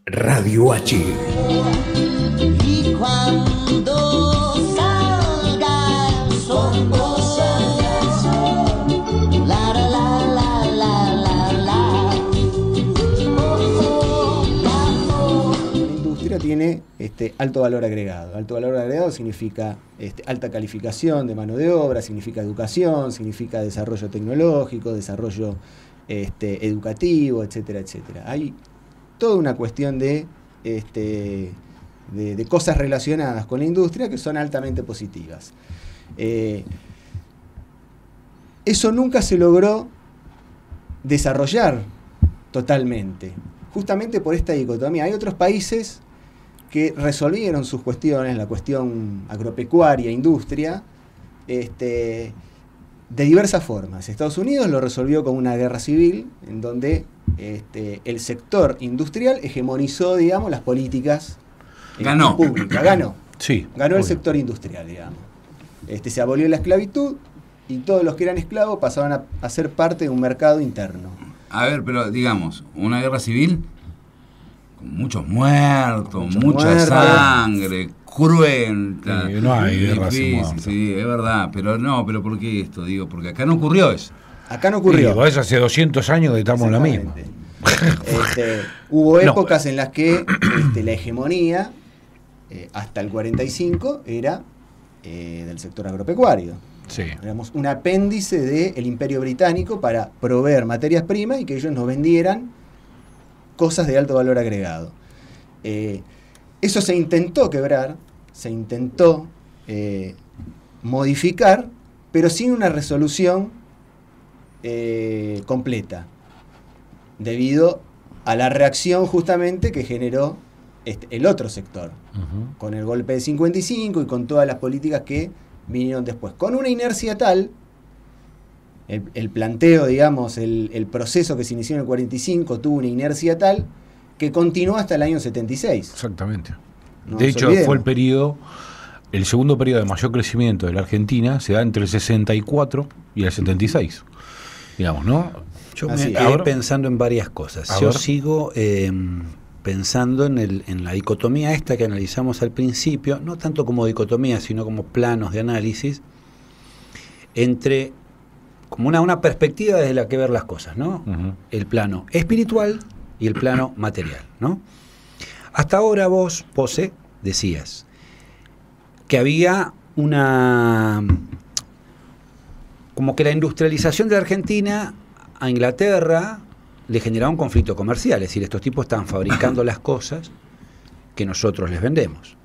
Radio H. Y cuando salga el sol, la la la la la la la. La industria tiene alto valor agregado. Alto valor agregado significa alta calificación de mano de obra, significa educación, significa desarrollo tecnológico, desarrollo educativo, etcétera, etcétera. Hay toda una cuestión de cosas relacionadas con la industria que son altamente positivas. Eso nunca se logró desarrollar totalmente, justamente por esta dicotomía. Hay otros países que resolvieron sus cuestiones, la cuestión agropecuaria, industria, de diversas formas. Estados Unidos lo resolvió con una guerra civil, en donde el sector industrial hegemonizó, digamos, las políticas públicas. Ganó el sector industrial, digamos. Se abolió la esclavitud y todos los que eran esclavos pasaban a ser parte de un mercado interno. A ver, pero digamos, una guerra civil con muchos muertos, mucha sangre, cruenta. No hay guerra sin muertos. Sí, es verdad, pero ¿por qué esto? Digo, porque acá no ocurrió eso. Acá no ocurrió. Sí, eso hace 200 años que estamos en la misma. Hubo épocas en las que la hegemonía, hasta el 45, era del sector agropecuario. Sí. Éramos un apéndice del Imperio Británico para proveer materias primas y que ellos nos vendieran cosas de alto valor agregado. Eso se intentó quebrar, se intentó modificar, pero sin una resolución completa, debido a la reacción justamente que generó el otro sector, con el golpe de 55 y con todas las políticas que vinieron después, con una inercia tal, el planteo, digamos, el proceso que se inició en el 45 tuvo una inercia tal que continuó hasta el año 76. Exactamente. No de nos hecho, olvidemos. fue el segundo periodo de mayor crecimiento de la Argentina, se da entre el 64 y el 76, digamos, ¿no? Yo Así me es. quedé Ahora- pensando en varias cosas. A Yo ver. sigo pensando en la dicotomía esta que analizamos al principio, no tanto como dicotomía, sino como planos de análisis, entre como una perspectiva desde la que ver las cosas, ¿no? El plano espiritual y el plano material, ¿no? Hasta ahora vos, Pose, decías que había como que la industrialización de la Argentina a Inglaterra le generaba un conflicto comercial, es decir, estos tipos estaban fabricando las cosas que nosotros les vendemos.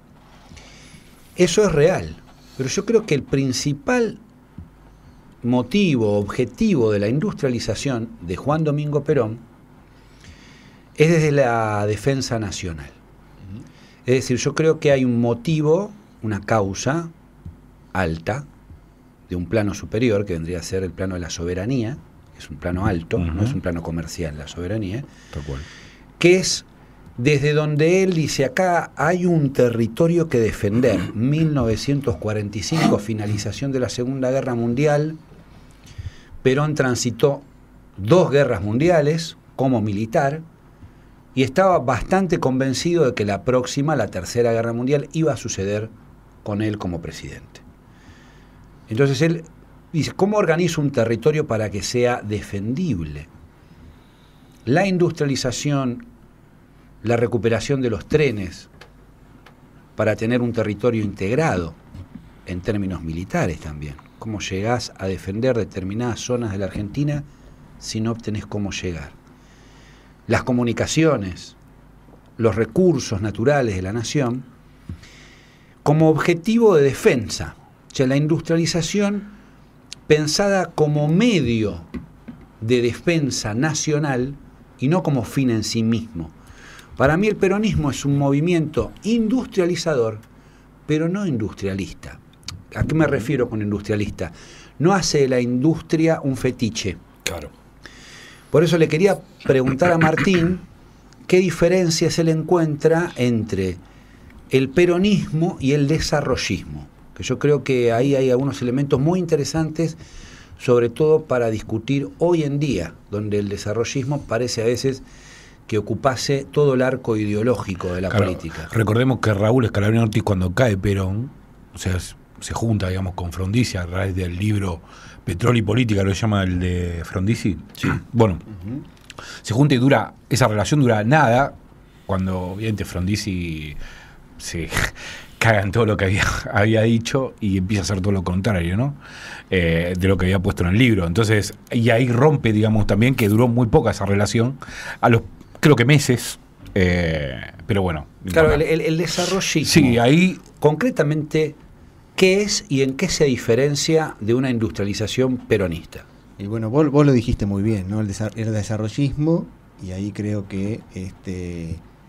Eso es real, pero yo creo que el principal motivo, objetivo de la industrialización de Juan Domingo Perón es desde la defensa nacional. Es decir, yo creo que hay un motivo, una causa alta, de un plano superior, que vendría a ser el plano de la soberanía, que es un plano alto, no es un plano comercial, la soberanía, Tal cual. que es desde donde él dice, acá hay un territorio que defender. 1945, finalización de la Segunda Guerra Mundial, Perón transitó 2 guerras mundiales como militar y estaba bastante convencido de que la próxima, la Tercera Guerra Mundial, iba a suceder con él como presidente. Entonces él dice, ¿cómo organizo un territorio para que sea defendible? La industrialización, la recuperación de los trenes para tener un territorio integrado en términos militares también. ¿Cómo llegás a defender determinadas zonas de la Argentina si no obtenés cómo llegar? Las comunicaciones, los recursos naturales de la nación, como objetivo de defensa. O sea, la industrialización pensada como medio de defensa nacional y no como fin en sí mismo. Para mí el peronismo es un movimiento industrializador, pero no industrialista. ¿A qué me refiero con industrialista? No hace de la industria un fetiche. Claro. Por eso le quería preguntar a Martín qué diferencias él encuentra entre el peronismo y el desarrollismo. Que yo creo que ahí hay algunos elementos muy interesantes, sobre todo para discutir hoy en día, donde el desarrollismo parece a veces que ocupase todo el arco ideológico de la Claro, política. recordemos que Raúl Scalabrini Ortiz, cuando cae Perón, o sea, se junta, digamos, con Frondizi a través del libro Petróleo y Política, lo llama el de Frondizi. Sí. Bueno, se junta y esa relación dura nada, cuando obviamente Frondizi se caga en todo lo que había dicho y empieza a hacer todo lo contrario, ¿no? De lo que había puesto en el libro. Entonces, y ahí rompe, digamos, también que duró muy poca esa relación, a los, creo que meses, pero bueno. Claro, el desarrollismo. Sí, ahí... Concretamente, ¿qué es y en qué se diferencia de una industrialización peronista? Y bueno, vos lo dijiste muy bien, ¿no? El desarrollismo, y ahí creo que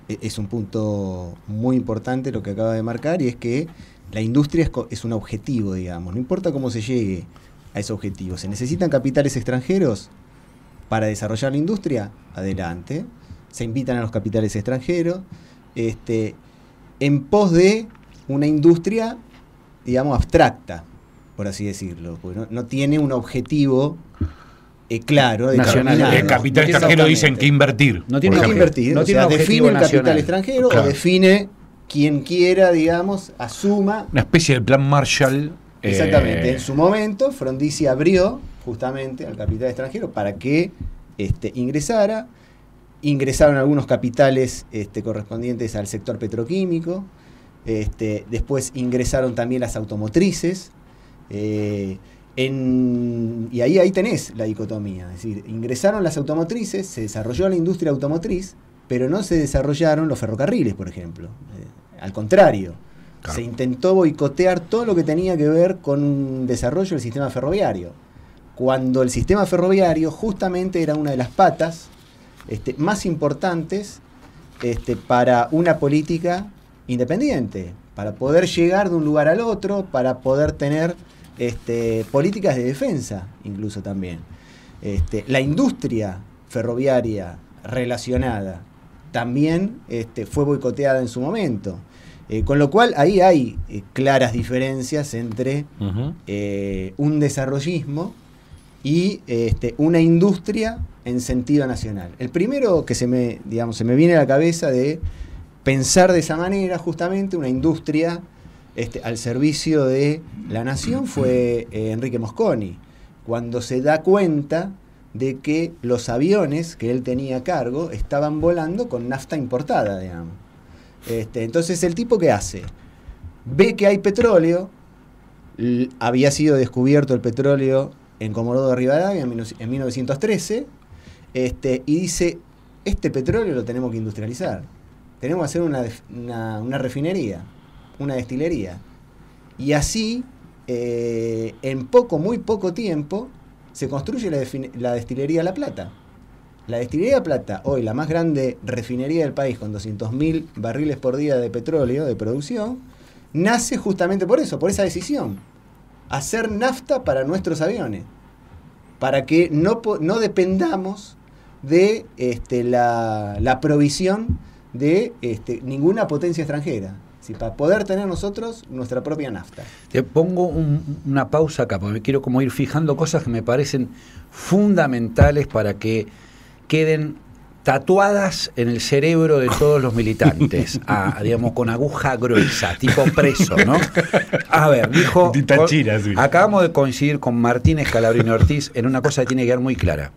es un punto muy importante lo que acaba de marcar, y es que la industria es un objetivo, digamos, no importa cómo se llegue a ese objetivo. ¿Se necesitan capitales extranjeros para desarrollar la industria? Adelante. Se invitan a los capitales extranjeros en pos de una industria, digamos, abstracta, por así decirlo, porque no tiene un objetivo claro, Nacional. determinado. El capital extranjero dicen que invertir. No tiene No un que invertir, no o tiene sea, un objetivo define el capital nacional. extranjero Claro. o define quien quiera, digamos, asuma. Una especie de plan Marshall. Exactamente. En su momento, Frondizi abrió justamente al capital extranjero para que ingresara. Ingresaron algunos capitales correspondientes al sector petroquímico. Después ingresaron también las automotrices. Y ahí tenés la dicotomía. Es decir, ingresaron las automotrices, se desarrolló la industria automotriz, pero no se desarrollaron los ferrocarriles, por ejemplo. Al contrario, Claro. se intentó boicotear todo lo que tenía que ver con un desarrollo del sistema ferroviario, cuando el sistema ferroviario justamente era una de las patas más importantes para una política independiente, para poder llegar de un lugar al otro, para poder tener políticas de defensa, incluso también. La industria ferroviaria relacionada también fue boicoteada en su momento. Con lo cual ahí hay claras diferencias entre un desarrollismo y una industria en sentido nacional. El primero que se me viene a la cabeza de pensar de esa manera, justamente una industria al servicio de la nación, fue Enrique Mosconi, cuando se da cuenta de que los aviones que él tenía a cargo estaban volando con nafta importada, digamos. Entonces el tipo, ¿qué hace? Ve que hay petróleo, había sido descubierto el petróleo en Comodoro de Rivadavia en 1913, y dice, este petróleo lo tenemos que industrializar, tenemos que hacer una refinería, una destilería. Y así, en muy poco tiempo, se construye la destilería La Plata. La destilería La Plata, hoy la más grande refinería del país, con 200.000 barriles por día de petróleo de producción, nace justamente por eso, por esa decisión. Hacer nafta para nuestros aviones, para que no dependamos de la provisión de ninguna potencia extranjera. Sí, para poder tener nosotros nuestra propia nafta. Te pongo una pausa acá, porque quiero como ir fijando cosas que me parecen fundamentales para que queden tatuadas en el cerebro de todos los militantes, digamos, con aguja gruesa, tipo preso, ¿no? A ver, dijo, acabamos de coincidir con Martín Scalabrini Ortiz en una cosa que tiene que quedar muy clara.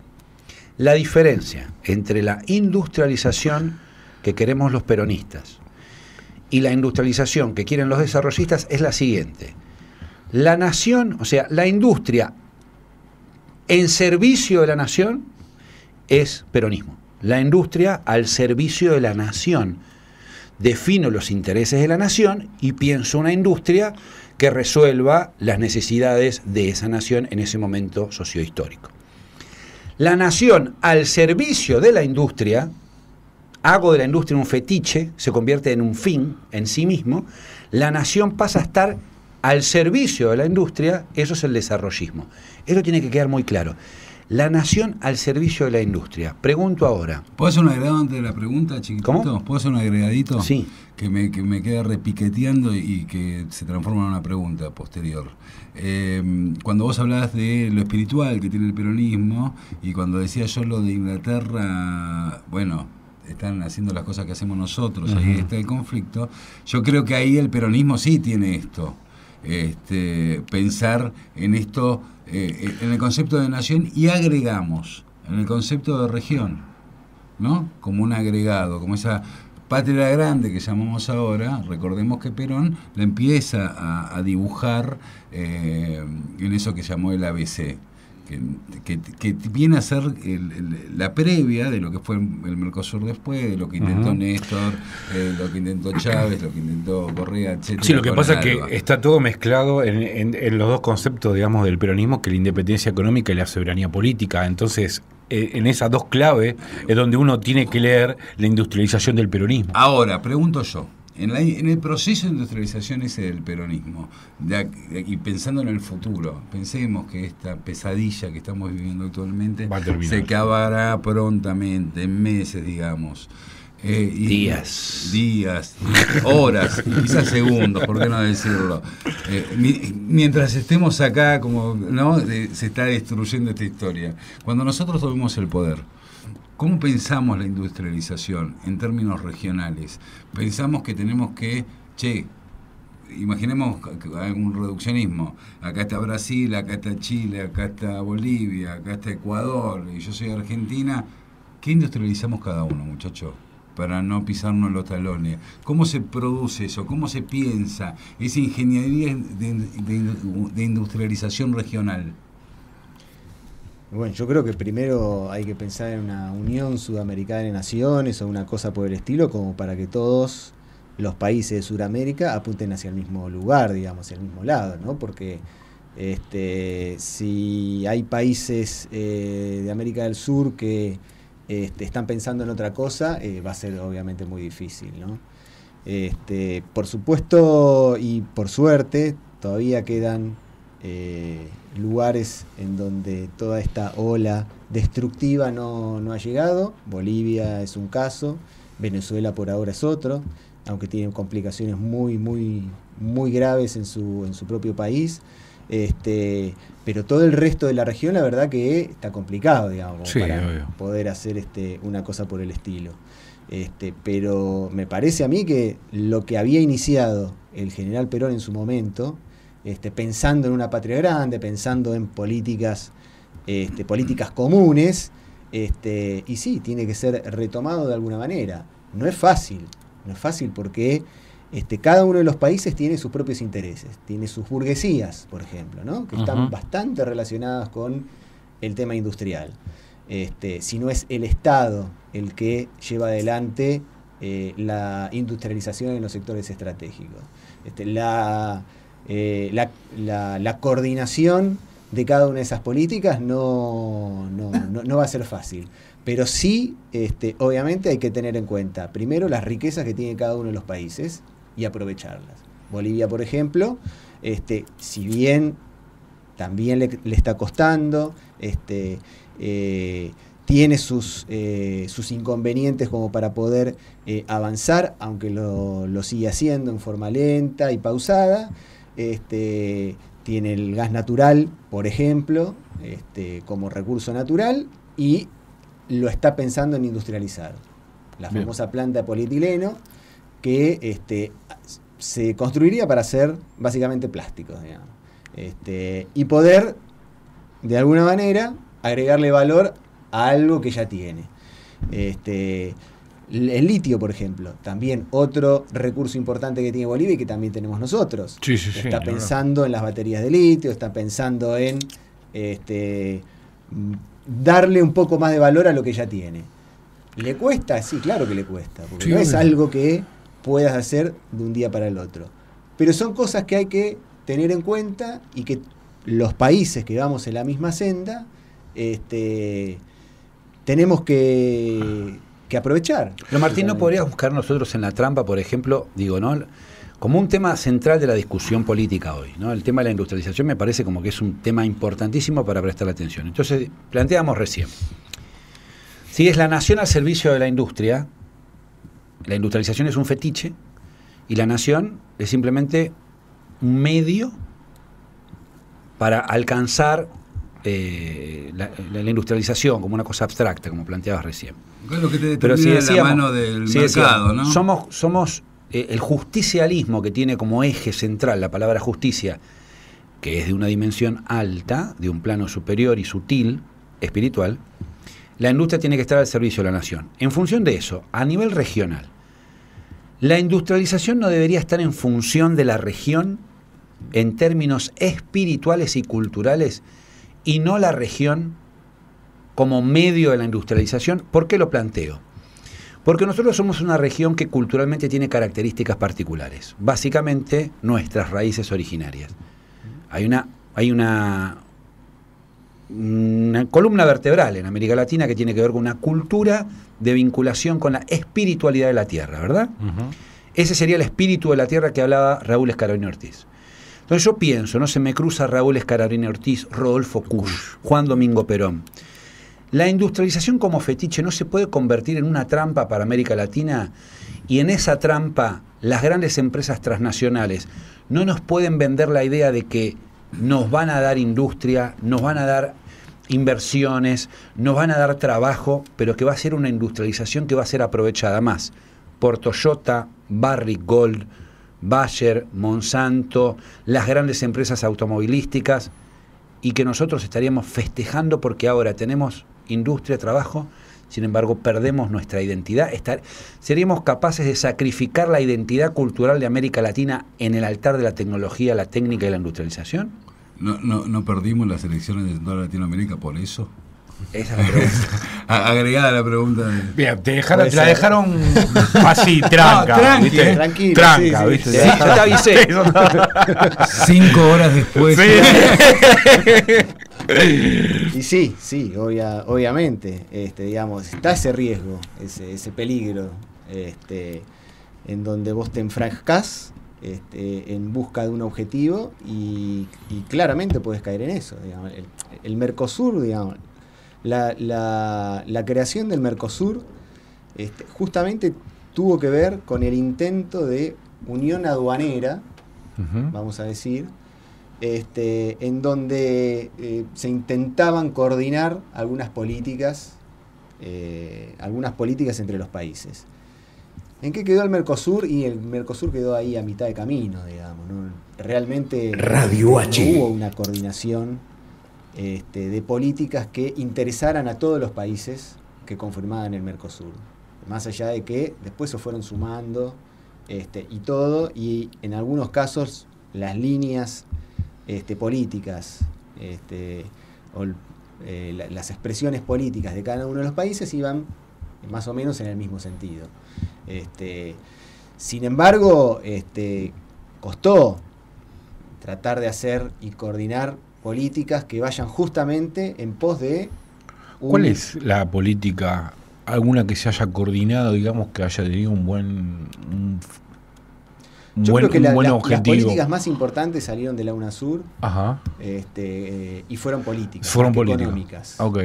La diferencia entre la industrialización que queremos los peronistas y la industrialización que quieren los desarrollistas es la siguiente. La nación, o sea, la industria en servicio de la nación es peronismo. La industria al servicio de la nación. Defino los intereses de la nación y pienso una industria que resuelva las necesidades de esa nación en ese momento sociohistórico. La nación al servicio de la industria, hago de la industria un fetiche, se convierte en un fin en sí mismo, la nación pasa a estar al servicio de la industria, eso es el desarrollismo. Eso tiene que quedar muy claro. La nación al servicio de la industria. Pregunto ahora. ¿Puedo hacer un agregado antes de la pregunta, chiquitito? ¿Cómo? ¿Puedo hacer un agregadito? Sí. Que me queda repiqueteando y que se transforma en una pregunta posterior. Cuando vos hablabas de lo espiritual que tiene el peronismo, y cuando decía yo lo de Inglaterra, bueno, están haciendo las cosas que hacemos nosotros, ahí está el conflicto. Yo creo que ahí el peronismo sí tiene esto, pensar en esto, en el concepto de nación, y agregamos en el concepto de región, ¿no? Como un agregado, como esa patria grande que llamamos ahora. Recordemos que Perón la empieza a dibujar en eso que llamó el ABC, que viene a ser la previa de lo que fue el Mercosur después, de lo que intentó Néstor, lo que intentó Chávez, lo que intentó Correa, etc. Sí, lo que pasa es que está todo mezclado en los dos conceptos, digamos, del peronismo, que la independencia económica y la soberanía política. Entonces, en esas dos claves es donde uno tiene que leer la industrialización del peronismo. Ahora, pregunto yo, en el proceso de industrialización ese del peronismo, y pensando en el futuro, pensemos que esta pesadilla que estamos viviendo actualmente se acabará prontamente, en meses, digamos. Días, horas, quizás segundos, ¿por qué no decirlo? Mientras estemos acá, como no, se está destruyendo esta historia. Cuando nosotros tomemos el poder, ¿cómo pensamos la industrialización en términos regionales? Pensamos que tenemos que, imaginemos algún reduccionismo. Acá está Brasil, acá está Chile, acá está Bolivia, acá está Ecuador, y yo soy Argentina. ¿Qué industrializamos cada uno, muchachos? Para no pisarnos los talones. ¿Cómo se produce eso? ¿Cómo se piensa esa ingeniería de industrialización regional? Bueno, yo creo que primero hay que pensar en una unión sudamericana de naciones o una cosa por el estilo, como para que todos los países de Sudamérica apunten hacia el mismo lugar, digamos, hacia el mismo lado, ¿no? Porque si hay países de América del Sur que están pensando en otra cosa, va a ser obviamente muy difícil, ¿no? Por supuesto y por suerte todavía quedan lugares en donde toda esta ola destructiva no ha llegado. Bolivia es un caso, Venezuela por ahora es otro, aunque tienen complicaciones muy graves en su propio país. Pero todo el resto de la región, la verdad que está complicado, digamos, para poder hacer una cosa por el estilo. Pero me parece a mí que lo que había iniciado el general Perón en su momento, pensando en una patria grande, pensando en políticas comunes, y sí, tiene que ser retomado de alguna manera. No es fácil porque cada uno de los países tiene sus propios intereses, tiene sus burguesías, por ejemplo, ¿no? Que están bastante relacionadas con el tema industrial. Si no es el Estado el que lleva adelante la industrialización en los sectores estratégicos. La coordinación de cada una de esas políticas no va a ser fácil. Pero sí, obviamente hay que tener en cuenta, primero, las riquezas que tiene cada uno de los países y aprovecharlas. Bolivia, por ejemplo, si bien también le está costando, tiene sus inconvenientes como para poder avanzar, aunque lo sigue haciendo en forma lenta y pausada. Tiene el gas natural, por ejemplo, como recurso natural, y lo está pensando en industrializar. La famosa planta de polietileno, que se construiría para hacer básicamente plásticos, digamos. Y poder, de alguna manera, agregarle valor a algo que ya tiene. El litio, por ejemplo, también otro recurso importante que tiene Bolivia y que también tenemos nosotros. Está pensando en las baterías de litio, está pensando en darle un poco más de valor a lo que ya tiene. ¿Le cuesta? Sí, claro que le cuesta, porque no es algo que puedas hacer de un día para el otro. Pero son cosas que hay que tener en cuenta y que los países que vamos en la misma senda tenemos que aprovechar. Pero Martín, ¿no podrías buscar nosotros en la trampa, por ejemplo, ¿no? Como un tema central de la discusión política hoy, ¿no? El tema de la industrialización me parece como que es un tema importantísimo para prestar atención. Entonces, planteamos recién, si es la nación al servicio de la industria, la industrialización es un fetiche y la nación es simplemente un medio para alcanzar la industrialización como una cosa abstracta, como planteabas recién. Es lo que te Pero determina si decíamos, la mano del si mercado, decíamos, ¿no? Somos el justicialismo, que tiene como eje central la palabra justicia, que es de una dimensión alta, de un plano superior y sutil, espiritual. La industria tiene que estar al servicio de la nación. En función de eso, a nivel regional, la industrialización no debería estar en función de la región en términos espirituales y culturales, y no la región como medio de la industrialización. ¿Por qué lo planteo? Porque nosotros somos una región que culturalmente tiene características particulares, básicamente nuestras raíces originarias. Hay una columna vertebral en América Latina que tiene que ver con una cultura de vinculación con la espiritualidad de la tierra, ¿verdad? Ese sería el espíritu de la tierra que hablaba Raúl Escararini Ortiz. Entonces yo pienso, no se me cruza Raúl Escararini Ortiz, Rodolfo Kusch, Juan Domingo Perón. La industrialización como fetiche no se puede convertir en una trampa para América Latina, y en esa trampa las grandes empresas transnacionales no nos pueden vender la idea de que nos van a dar industria, nos van a dar inversiones, nos van a dar trabajo, pero que va a ser una industrialización que va a ser aprovechada más por Toyota, Barrick Gold, Bayer, Monsanto, las grandes empresas automovilísticas, y que nosotros estaríamos festejando porque ahora tenemos industria, trabajo, sin embargo perdemos nuestra identidad. ¿Seríamos capaces de sacrificar la identidad cultural de América Latina en el altar de la tecnología, la técnica y la industrialización? ¿No perdimos las elecciones de toda Latinoamérica por eso? Esa es la pregunta. Agregada la pregunta. Bien, te la dejaron así, tranca. No, tranqui, ¿viste? Tranquilo. Tranca, sí, ¿viste? sí. Sí, yo te avisé. 5 horas después. Y sí, obviamente, digamos, está ese riesgo, ese peligro, en donde vos te enfrascás en busca de un objetivo y claramente puedes caer en eso, digamos. El Mercosur, digamos, la creación del Mercosur justamente tuvo que ver con el intento de unión aduanera, vamos a decir, en donde se intentaban coordinar algunas políticas entre los países. ¿En qué quedó el Mercosur? Y el Mercosur quedó ahí a mitad de camino, digamos, ¿no? Realmente Radio H. no hubo una coordinación de políticas que interesaran a todos los países que conformaban el Mercosur. Más allá de que después se fueron sumando y todo, y en algunos casos las líneas políticas las expresiones políticas de cada uno de los países iban más o menos en el mismo sentido. Sin embargo, costó tratar de hacer y coordinar políticas que vayan justamente en pos de... ¿Cuál es la política, alguna que se haya coordinado, digamos, que haya tenido un buen Yo creo que las objetivo? políticas más importantes salieron de la UNASUR. Ajá. Y fueron políticas, económicas. Ok.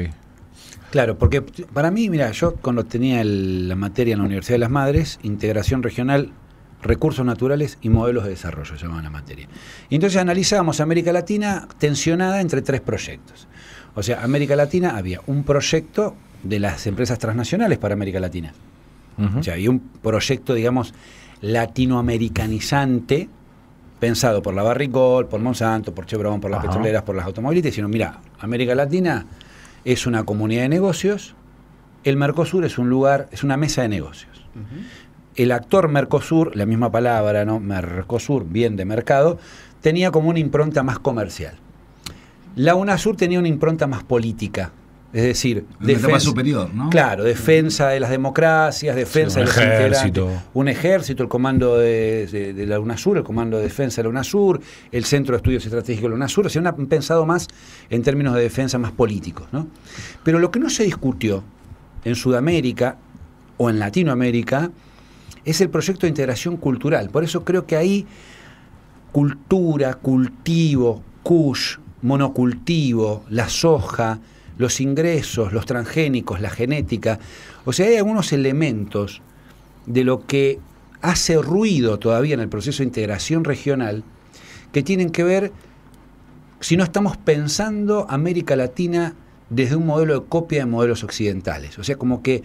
Claro, porque para mí, mira, yo cuando tenía la materia en la Universidad de las Madres, integración regional, recursos naturales y modelos de desarrollo, se llamaban la materia. Y entonces analizábamos América Latina tensionada entre 3 proyectos. O sea, América Latina había un proyecto de las empresas transnacionales para América Latina. O sea, había un proyecto, digamos, latinoamericanizante, pensado por la Barrick Gold, por Monsanto, por Chevron, por las petroleras, por las automovilistas, sino, mira, América Latina es una comunidad de negocios, el Mercosur es un lugar, es una mesa de negocios. El actor Mercosur, la misma palabra, ¿no? Mercosur, bien de mercado, tenía como una impronta más comercial. La UNASUR tenía una impronta más política, es decir, defensa superior, ¿no? Claro, defensa de las democracias, defensa de los integrantes. Un ejército, el comando de la UNASUR, el comando de defensa de la UNASUR, el Centro de Estudios Estratégicos de la UNASUR, o sea, han pensado más en términos de defensa más políticos, ¿no? Pero lo que no se discutió en Sudamérica o en Latinoamérica es el proyecto de integración cultural. Por eso creo que ahí cultura, cultivo, kush, monocultivo, la soja, los ingresos, los transgénicos, la genética. O sea, hay algunos elementos de lo que hace ruido todavía en el proceso de integración regional que tienen que ver si no estamos pensando América Latina desde un modelo de copia de modelos occidentales. O sea, como que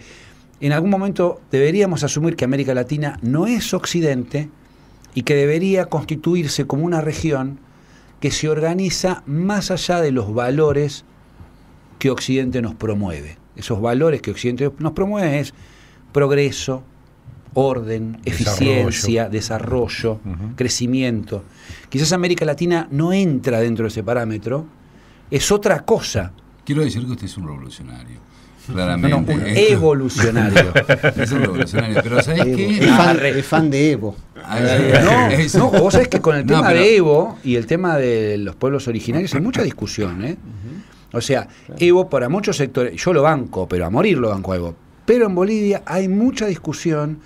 en algún momento deberíamos asumir que América Latina no es Occidente y que debería constituirse como una región que se organiza más allá de los valores que Occidente nos promueve. Esos valores que Occidente nos promueve es progreso, orden, eficiencia, desarrollo, crecimiento. Quizás América Latina no entra dentro de ese parámetro, es otra cosa. Quiero decir que usted es un revolucionario. Claramente. No, un evolucionario. Es un revolucionario. Pero ¿sabés qué? Es fan de Evo. No, vos sabés que con el tema de Evo y el tema de los pueblos originarios hay mucha discusión, ¿eh? O sea, Evo para muchos sectores, yo lo banco, pero a morir lo banco a Evo. Pero en Bolivia hay mucha discusión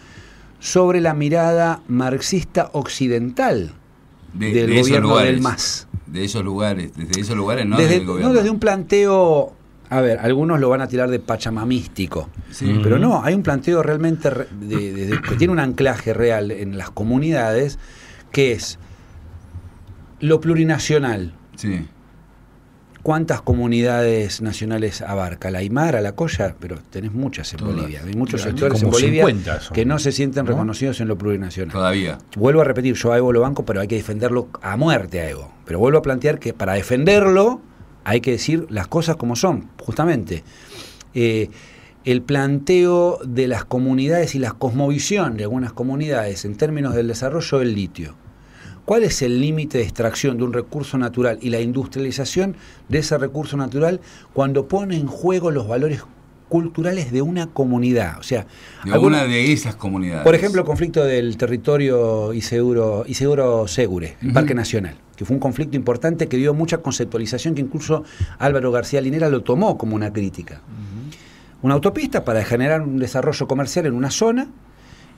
sobre la mirada marxista occidental del gobierno del MAS. De esos lugares, desde esos lugares, no desde, del gobierno. No desde un planteo, a ver, algunos lo van a tirar de pachamamístico, pero no, hay un planteo realmente que tiene un anclaje real en las comunidades, que es lo plurinacional. Sí. ¿Cuántas comunidades nacionales abarca? La Aymara, la Coya, pero tenés muchas en Bolivia. Hay muchos sectores en Bolivia que no se sienten reconocidos en lo plurinacional. Todavía. Vuelvo a repetir, yo a Evo lo banco, pero hay que defenderlo a muerte a Evo. Pero vuelvo a plantear que para defenderlo hay que decir las cosas como son, justamente. El planteo de las comunidades y la cosmovisión de algunas comunidades en términos del desarrollo del litio. ¿Cuál es el límite de extracción de un recurso natural y la industrialización de ese recurso natural cuando pone en juego los valores culturales de una comunidad? O sea, de alguna de esas comunidades. Por ejemplo, el conflicto del territorio Iseguro-Segure, el Parque Nacional, que fue un conflicto importante que dio mucha conceptualización, que incluso Álvaro García Linera lo tomó como una crítica. Una autopista para generar un desarrollo comercial en una zona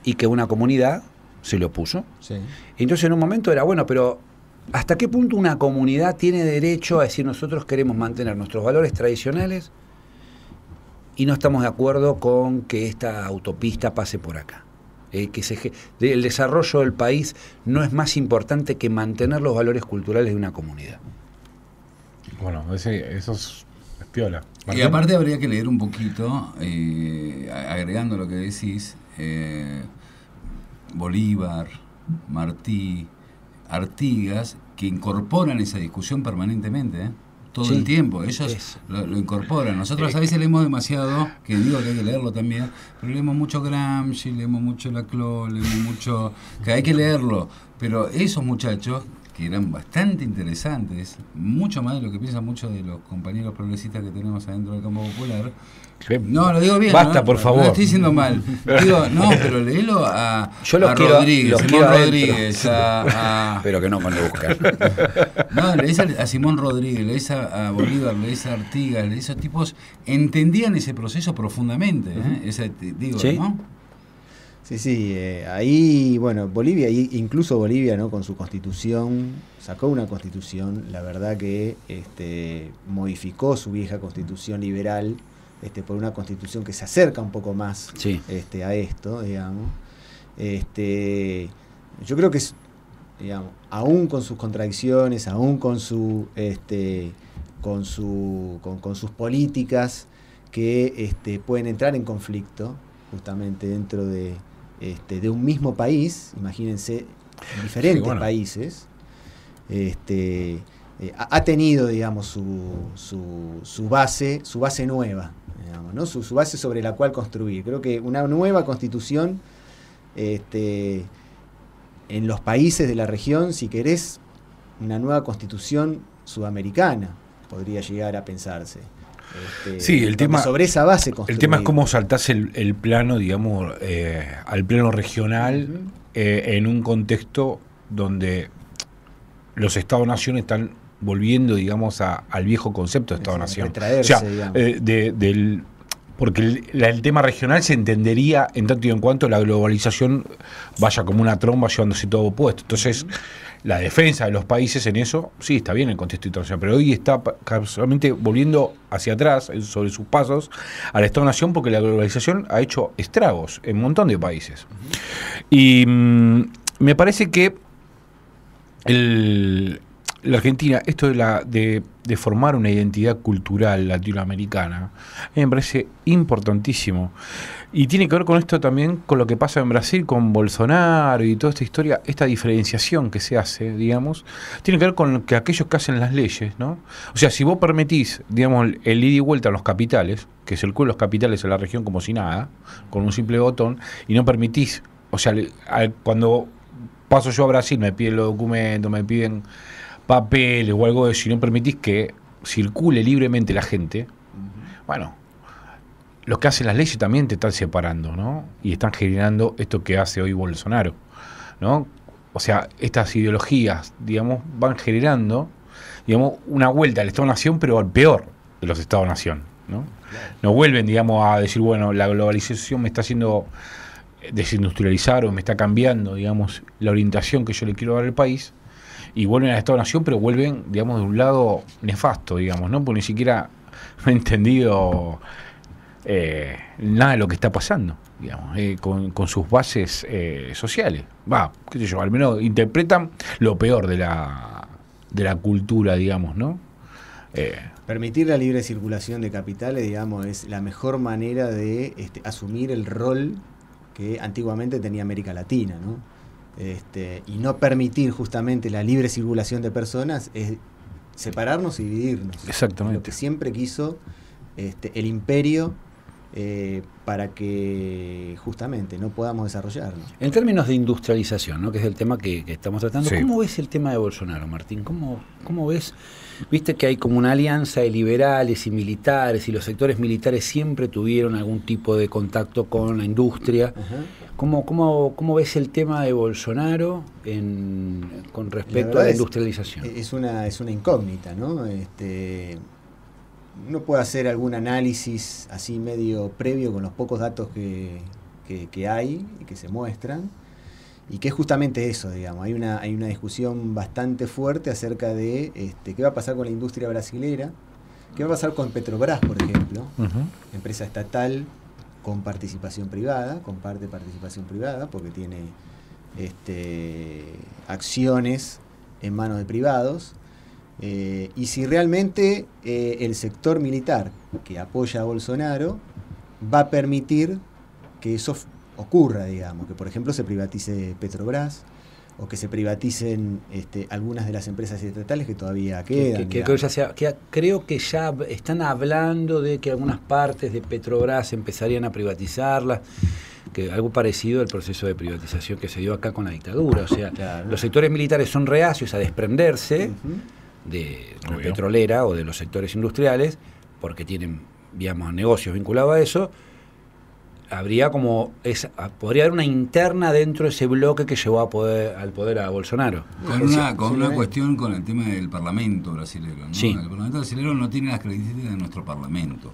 y que una comunidad se le opuso. Sí. Entonces en un momento era, bueno, pero ¿hasta qué punto una comunidad tiene derecho a decir nosotros queremos mantener nuestros valores tradicionales y no estamos de acuerdo con que esta autopista pase por acá? El desarrollo del país no es más importante que mantener los valores culturales de una comunidad. Bueno, eso es piola. ¿Martín? Y aparte habría que leer un poquito, agregando lo que decís, Bolívar, Martí, Artigas, que incorporan esa discusión permanentemente, todo el tiempo. Ellos lo incorporan. Nosotros a veces leemos demasiado, que digo que hay que leerlo también, pero leemos mucho Gramsci, leemos mucho Laclau, leemos mucho... que hay que leerlo. Pero esos muchachos, que eran bastante interesantes, mucho más de lo que piensan muchos de los compañeros progresistas que tenemos adentro del campo popular. No, lo digo bien. Basta, ¿no? por favor. No lo estoy diciendo mal. Digo, no, pero léelo a Rodríguez, Simón Rodríguez, pero que no conduzcan. No, lees a Simón Rodríguez, lees a Bolívar, lees a Artigas, esos tipos entendían ese proceso profundamente, digo, ¿sí? ¿no? Sí, ahí, bueno, Bolivia, incluso Bolivia, ¿no? Con su constitución, sacó una constitución, la verdad que modificó su vieja constitución liberal por una constitución que se acerca un poco más a esto, digamos. Yo creo que, digamos, aún con sus contradicciones, aún con sus políticas que pueden entrar en conflicto justamente dentro de un mismo país, imagínense, diferentes países, ha tenido, digamos, su base nueva, digamos, ¿no? Su base sobre la cual construir. Creo que una nueva constitución en los países de la región, si querés, una nueva constitución sudamericana podría llegar a pensarse. Sí, el tema sobre esa base construir. El tema es cómo saltás el plano, digamos, al plano regional, en un contexto donde los Estados-nación están volviendo, digamos, al viejo concepto de Estado-nación. O sea, porque el tema regional se entendería en tanto y en cuanto la globalización vaya como una tromba llevándose todo opuesto. Entonces, la defensa de los países en eso, sí, está bien en el contexto internacional, pero hoy está casualmente volviendo hacia atrás sobre sus pasos al Estado-nación porque la globalización ha hecho estragos en un montón de países. Y me parece que la Argentina, esto de formar una identidad cultural latinoamericana, a mí me parece importantísimo. Y tiene que ver con esto también, con lo que pasa en Brasil con Bolsonaro y toda esta historia, esta diferenciación que se hace, digamos, tiene que ver con que aquellos que hacen las leyes, ¿no? O sea, si vos permitís, digamos, el ida y vuelta a los capitales, que circulen los capitales en la región como si nada, con un simple botón, y no permitís, o sea, cuando paso yo a Brasil me piden los documentos, me piden papeles o algo de eso, y no permitís que circule libremente la gente, bueno, los que hacen las leyes también te están separando, ¿no? Y están generando esto que hace hoy Bolsonaro, ¿no? O sea, estas ideologías, digamos, van generando, digamos, una vuelta al Estado-Nación, pero al peor de los Estados-Nación, ¿no? Nos vuelven, digamos, a decir, bueno, la globalización me está haciendo desindustrializar o me está cambiando, digamos, la orientación que yo le quiero dar al país, y vuelven al Estado-Nación, pero vuelven, digamos, de un lado nefasto, digamos, ¿no? Porque ni siquiera han entendido nada de lo que está pasando, digamos, con sus bases sociales. Qué sé yo, al menos interpretan lo peor de la cultura, digamos, ¿no? Permitir la libre circulación de capitales, digamos, es la mejor manera de asumir el rol que antiguamente tenía América Latina, ¿no? Y no permitir justamente la libre circulación de personas es separarnos y dividirnos. Exactamente. Lo que siempre quiso el imperio, para que justamente no podamos desarrollarnos. En términos de industrialización, ¿no? Que es el tema que estamos tratando, sí. ¿Cómo ves el tema de Bolsonaro, Martín? ¿Cómo ves? Viste que hay como una alianza de liberales y militares, y los sectores militares siempre tuvieron algún tipo de contacto con la industria. ¿Cómo ves el tema de Bolsonaro con respecto a la industrialización? Es una incógnita, ¿no? Uno puede hacer algún análisis así medio previo con los pocos datos que hay y que se muestran, y que es justamente eso, digamos. Hay una discusión bastante fuerte acerca de qué va a pasar con la industria brasilera, qué va a pasar con Petrobras, por ejemplo, empresa estatal con participación privada, comparte participación privada porque tiene acciones en manos de privados. Y si realmente el sector militar que apoya a Bolsonaro va a permitir que eso ocurra, digamos, que por ejemplo se privatice Petrobras o que se privaticen algunas de las empresas estatales que todavía quedan. Creo que ya están hablando de que algunas partes de Petrobras empezarían a privatizarlas, que algo parecido al proceso de privatización que se dio acá con la dictadura. O sea, claro, los sectores militares son reacios a desprenderse de la petrolera o de los sectores industriales, porque tienen, digamos, negocios vinculados a eso. Podría haber una interna dentro de ese bloque que llevó al poder a Bolsonaro. Con una cuestión con el tema del Parlamento brasileño, ¿no? Sí. El Parlamento brasileño no tiene las características de nuestro Parlamento.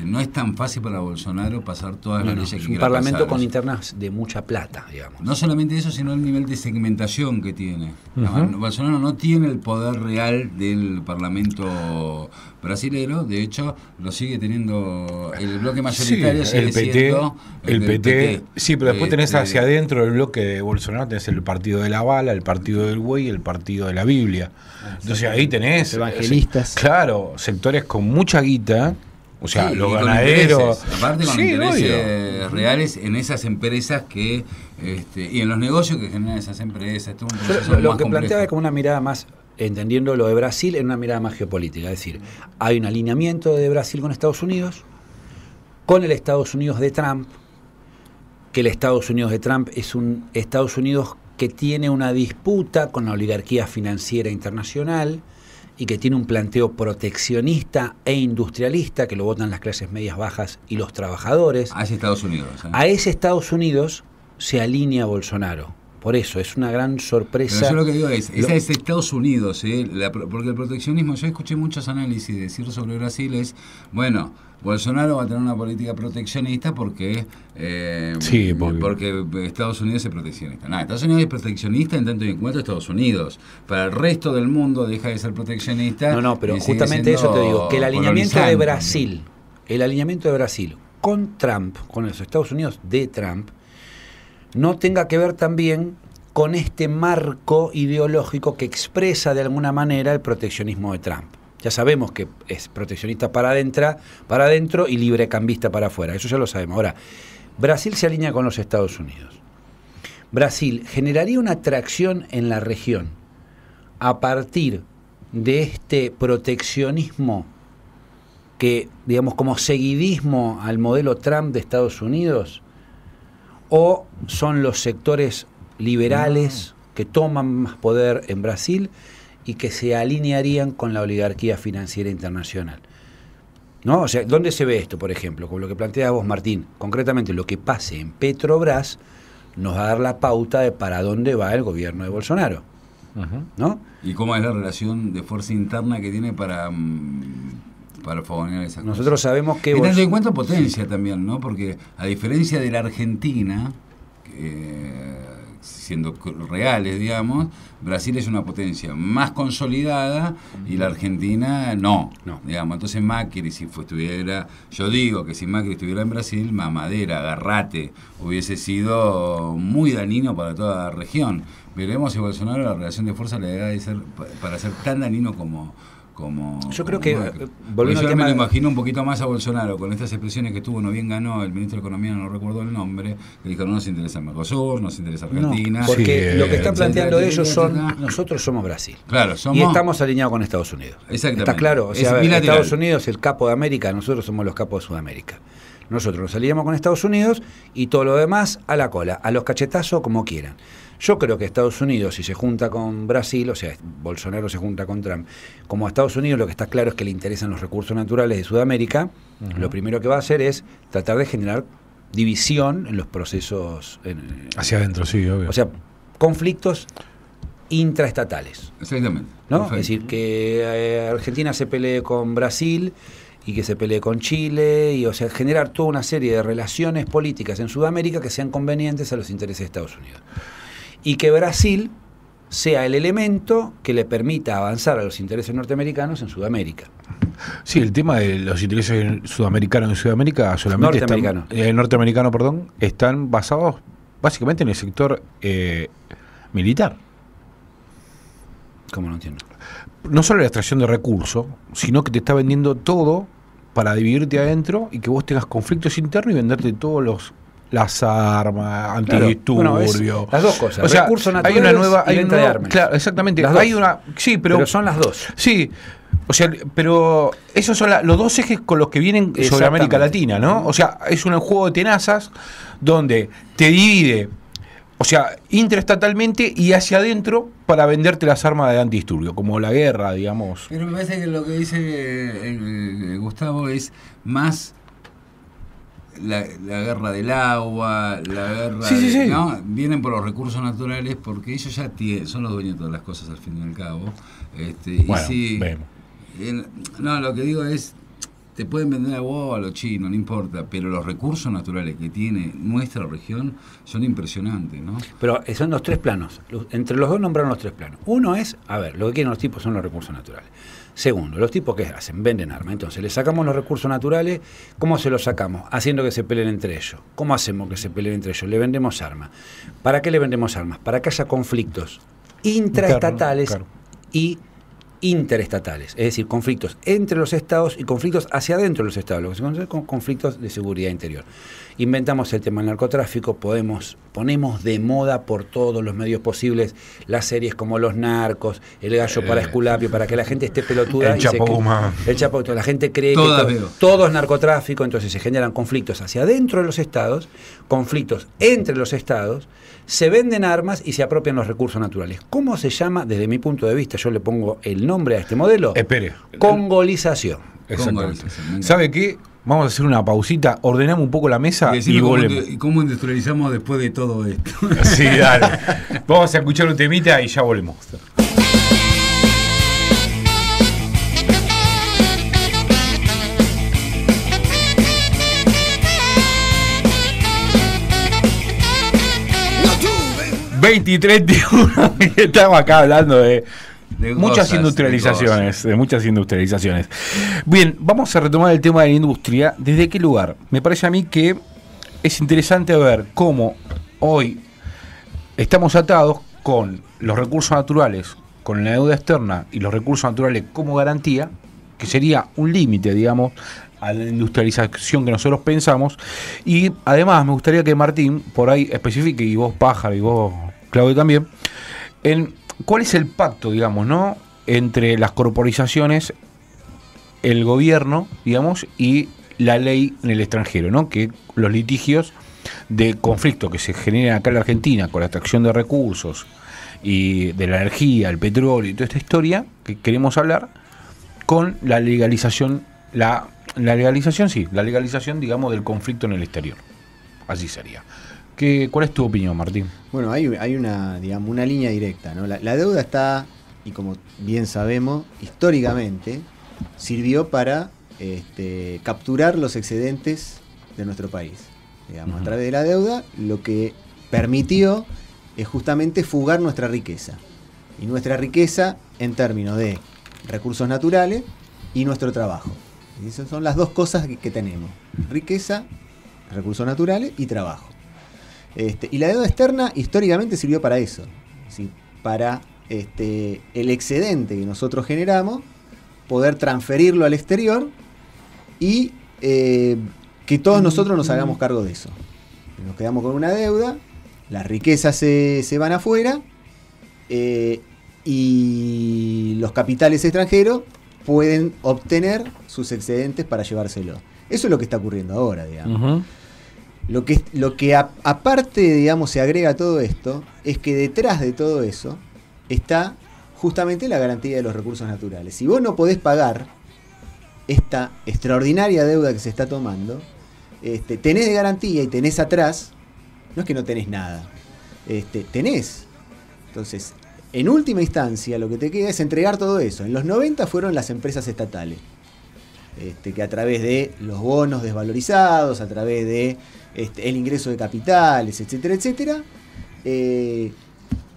No es tan fácil para Bolsonaro pasar todas las leyes que quiera pasar. Un parlamento con internas de mucha plata, digamos. No solamente eso, sino el nivel de segmentación que tiene. Bolsonaro no tiene el poder real del parlamento brasilero. De hecho, lo sigue teniendo el bloque mayoritario, sí, sigue siendo el PT. Sí, pero después tenés hacia adentro del bloque de Bolsonaro, tenés el partido de la bala, el partido del buey y el partido de la Biblia. Entonces ahí tenés evangelistas. Claro, sectores con mucha guita. O sea, los ganaderos. Aparte con intereses reales en esas empresas y en los negocios que generan esas empresas. Lo que planteaba es como una mirada más, entendiendo lo de Brasil, en una mirada más geopolítica. Es decir, hay un alineamiento de Brasil con Estados Unidos, con el Estados Unidos de Trump, que el Estados Unidos de Trump es un Estados Unidos que tiene una disputa con la oligarquía financiera internacional, y que tiene un planteo proteccionista e industrialista que lo votan las clases medias bajas y los trabajadores. A ese Estados Unidos. A ese Estados Unidos se alinea Bolsonaro. Por eso es una gran sorpresa. Pero yo lo que digo es Estados Unidos, porque el proteccionismo, yo escuché muchos análisis decir sobre Brasil, bueno, Bolsonaro va a tener una política proteccionista porque Estados Unidos es proteccionista. No, Estados Unidos es proteccionista en tanto y en cuanto Estados Unidos. Para el resto del mundo deja de ser proteccionista. No, pero justamente eso te digo, que el alineamiento de Brasil con Trump, con los Estados Unidos de Trump, no tenga que ver también con este marco ideológico que expresa de alguna manera el proteccionismo de Trump. Ya sabemos que es proteccionista para adentro y librecambista para afuera, eso ya lo sabemos. Ahora, Brasil se alinea con los Estados Unidos. Brasil generaría una atracción en la región a partir de este proteccionismo que, digamos, como seguidismo al modelo Trump de Estados Unidos, o son los sectores liberales que toman más poder en Brasil y que se alinearían con la oligarquía financiera internacional. ¿No? O sea, ¿dónde se ve esto, por ejemplo? Con lo que planteas vos, Martín, concretamente lo que pase en Petrobras nos va a dar la pauta de para dónde va el gobierno de Bolsonaro. ¿No? ¿Y cómo es la relación de fuerza interna que tiene para favorecer esas cosas? Nosotros sabemos que... Teniendo en cuenta potencia también, ¿no? Porque a diferencia de la Argentina, siendo reales, digamos, Brasil es una potencia más consolidada y la Argentina no. Digamos, entonces Macri, si estuviera, yo digo que si Macri estuviera en Brasil, mamadera, agarrate, hubiese sido muy dañino para toda la región. Veremos si Bolsonaro la relación de fuerza le da de ser para ser tan dañino como yo creo que volviendo al tema, me lo imagino un poquito más a Bolsonaro con estas expresiones que tuvo, no bien ganó el ministro de Economía, no recuerdo el nombre, que dijo no nos interesa Mercosur, no nos interesa Argentina, porque lo que están planteando ellos son nosotros somos Brasil, claro, somos, y estamos alineados con Estados Unidos. Exactamente. Está claro, o sea, Estados Unidos es el capo de América, nosotros somos los capos de Sudamérica. Nosotros nos alineamos con Estados Unidos y todo lo demás a la cola, a los cachetazos como quieran. Yo creo que Estados Unidos, si se junta con Brasil, o sea, Bolsonaro se junta con Trump, como a Estados Unidos lo que está claro es que le interesan los recursos naturales de Sudamérica, lo primero que va a hacer es tratar de generar división en los procesos... hacia adentro, sí, obvio. O sea, conflictos intraestatales. Exactamente. ¿No? Es decir, que Argentina se pelee con Brasil y que se pelee con Chile, y o sea, generar toda una serie de relaciones políticas en Sudamérica que sean convenientes a los intereses de Estados Unidos. Y que Brasil sea el elemento que le permita avanzar a los intereses norteamericanos en Sudamérica. Sí, el tema de los intereses sudamericanos en Sudamérica solamente norteamericano, están basados básicamente en el sector militar. ¿Cómo no entiendo? No solo la extracción de recursos, sino que te está vendiendo todo para dividirte adentro y que vos tengas conflictos internos y venderte todos las armas, antidisturbio. Las dos cosas, o sea, recursos naturales hay una nueva, y venta de armas. Claro, exactamente. Sí, pero son las dos. Sí, o sea, pero esos son los dos ejes con los que vienen sobre América Latina, ¿no? O sea, es un juego de tenazas donde te divide, o sea, intraestatalmente y hacia adentro para venderte las armas de antidisturbio, como la guerra, digamos. Pero me parece que lo que dice Gustavo es más la guerra del agua, la guerra sí. ¿no? Vienen por los recursos naturales porque ellos ya son los dueños de todas las cosas al fin y al cabo. Bueno, y si, vemos. No, lo que digo es, te pueden vender a vos o a los chinos, no importa, pero los recursos naturales que tiene nuestra región son impresionantes, ¿no? Pero son los tres planos. Entre los dos nombraron los tres planos. Uno es, lo que quieren los tipos son los recursos naturales. Segundo, los tipos que hacen, venden armas. Entonces, le sacamos los recursos naturales. ¿Cómo se los sacamos? Haciendo que se peleen entre ellos. ¿Cómo hacemos que se peleen entre ellos? Le vendemos armas. ¿Para qué le vendemos armas? Para que haya conflictos intraestatales y interestatales, es decir, conflictos entre los estados y conflictos hacia adentro de los estados, lo que se conoce como conflictos de seguridad interior. Inventamos el tema del narcotráfico, ponemos de moda por todos los medios posibles las series como Los Narcos, El Gallo para Esculapio, para que la gente esté pelotuda. El Chapo, la gente cree que todo es narcotráfico, entonces se generan conflictos hacia adentro de los estados, conflictos entre los estados, se venden armas y se apropian los recursos naturales. ¿Cómo se llama? Desde mi punto de vista, yo le pongo el nombre a este modelo. Espere. Congolización. Exactamente. ¿Sabe qué? Vamos a hacer una pausita, ordenamos un poco la mesa y volvemos. ¿Y cómo industrializamos después de todo esto? Sí, dale. Vamos a escuchar un temita y ya volvemos. No, 20:31, estamos acá hablando de muchas industrializaciones. Bien, vamos a retomar el tema de la industria. ¿Desde qué lugar? Me parece a mí que es interesante ver cómo hoy estamos atados con los recursos naturales, con la deuda externa y los recursos naturales como garantía, que sería un límite, digamos, a la industrialización que nosotros pensamos. Y además me gustaría que Martín por ahí especifique, y vos Pájaro y vos Claudio también, en cuál es el pacto, digamos, ¿no?, entre las corporizaciones, el gobierno, digamos, y la ley en el extranjero, ¿no?, que los litigios de conflicto que se generan acá en la Argentina con la extracción de recursos y de la energía, el petróleo y toda esta historia que queremos hablar, con la legalización, la legalización, digamos, del conflicto en el exterior. Así sería. ¿Cuál es tu opinión, Martín? Bueno, hay una, digamos, una línea directa, ¿no? La deuda está, y como bien sabemos, históricamente sirvió para capturar los excedentes de nuestro país. Digamos, a través de la deuda, lo que permitió es justamente fugar nuestra riqueza. Y nuestra riqueza en términos de recursos naturales y nuestro trabajo. Y esas son las dos cosas que tenemos: riqueza, recursos naturales y trabajo. Y la deuda externa históricamente sirvió para eso, ¿sí? Para el excedente que nosotros generamos, poder transferirlo al exterior y que todos nosotros nos hagamos cargo de eso. Nos quedamos con una deuda, las riquezas se van afuera, y los capitales extranjeros pueden obtener sus excedentes para llevárselo. Eso es lo que está ocurriendo ahora, digamos. Lo que aparte, digamos, se agrega a todo esto, es que detrás de todo eso está justamente la garantía de los recursos naturales. Si vos no podés pagar esta extraordinaria deuda que se está tomando, tenés de garantía y tenés atrás, no es que no tenés nada, tenés. Entonces, en última instancia, lo que te queda es entregar todo eso. En los 90 fueron las empresas estatales, que a través de los bonos desvalorizados, a través de el ingreso de capitales, etcétera, etcétera,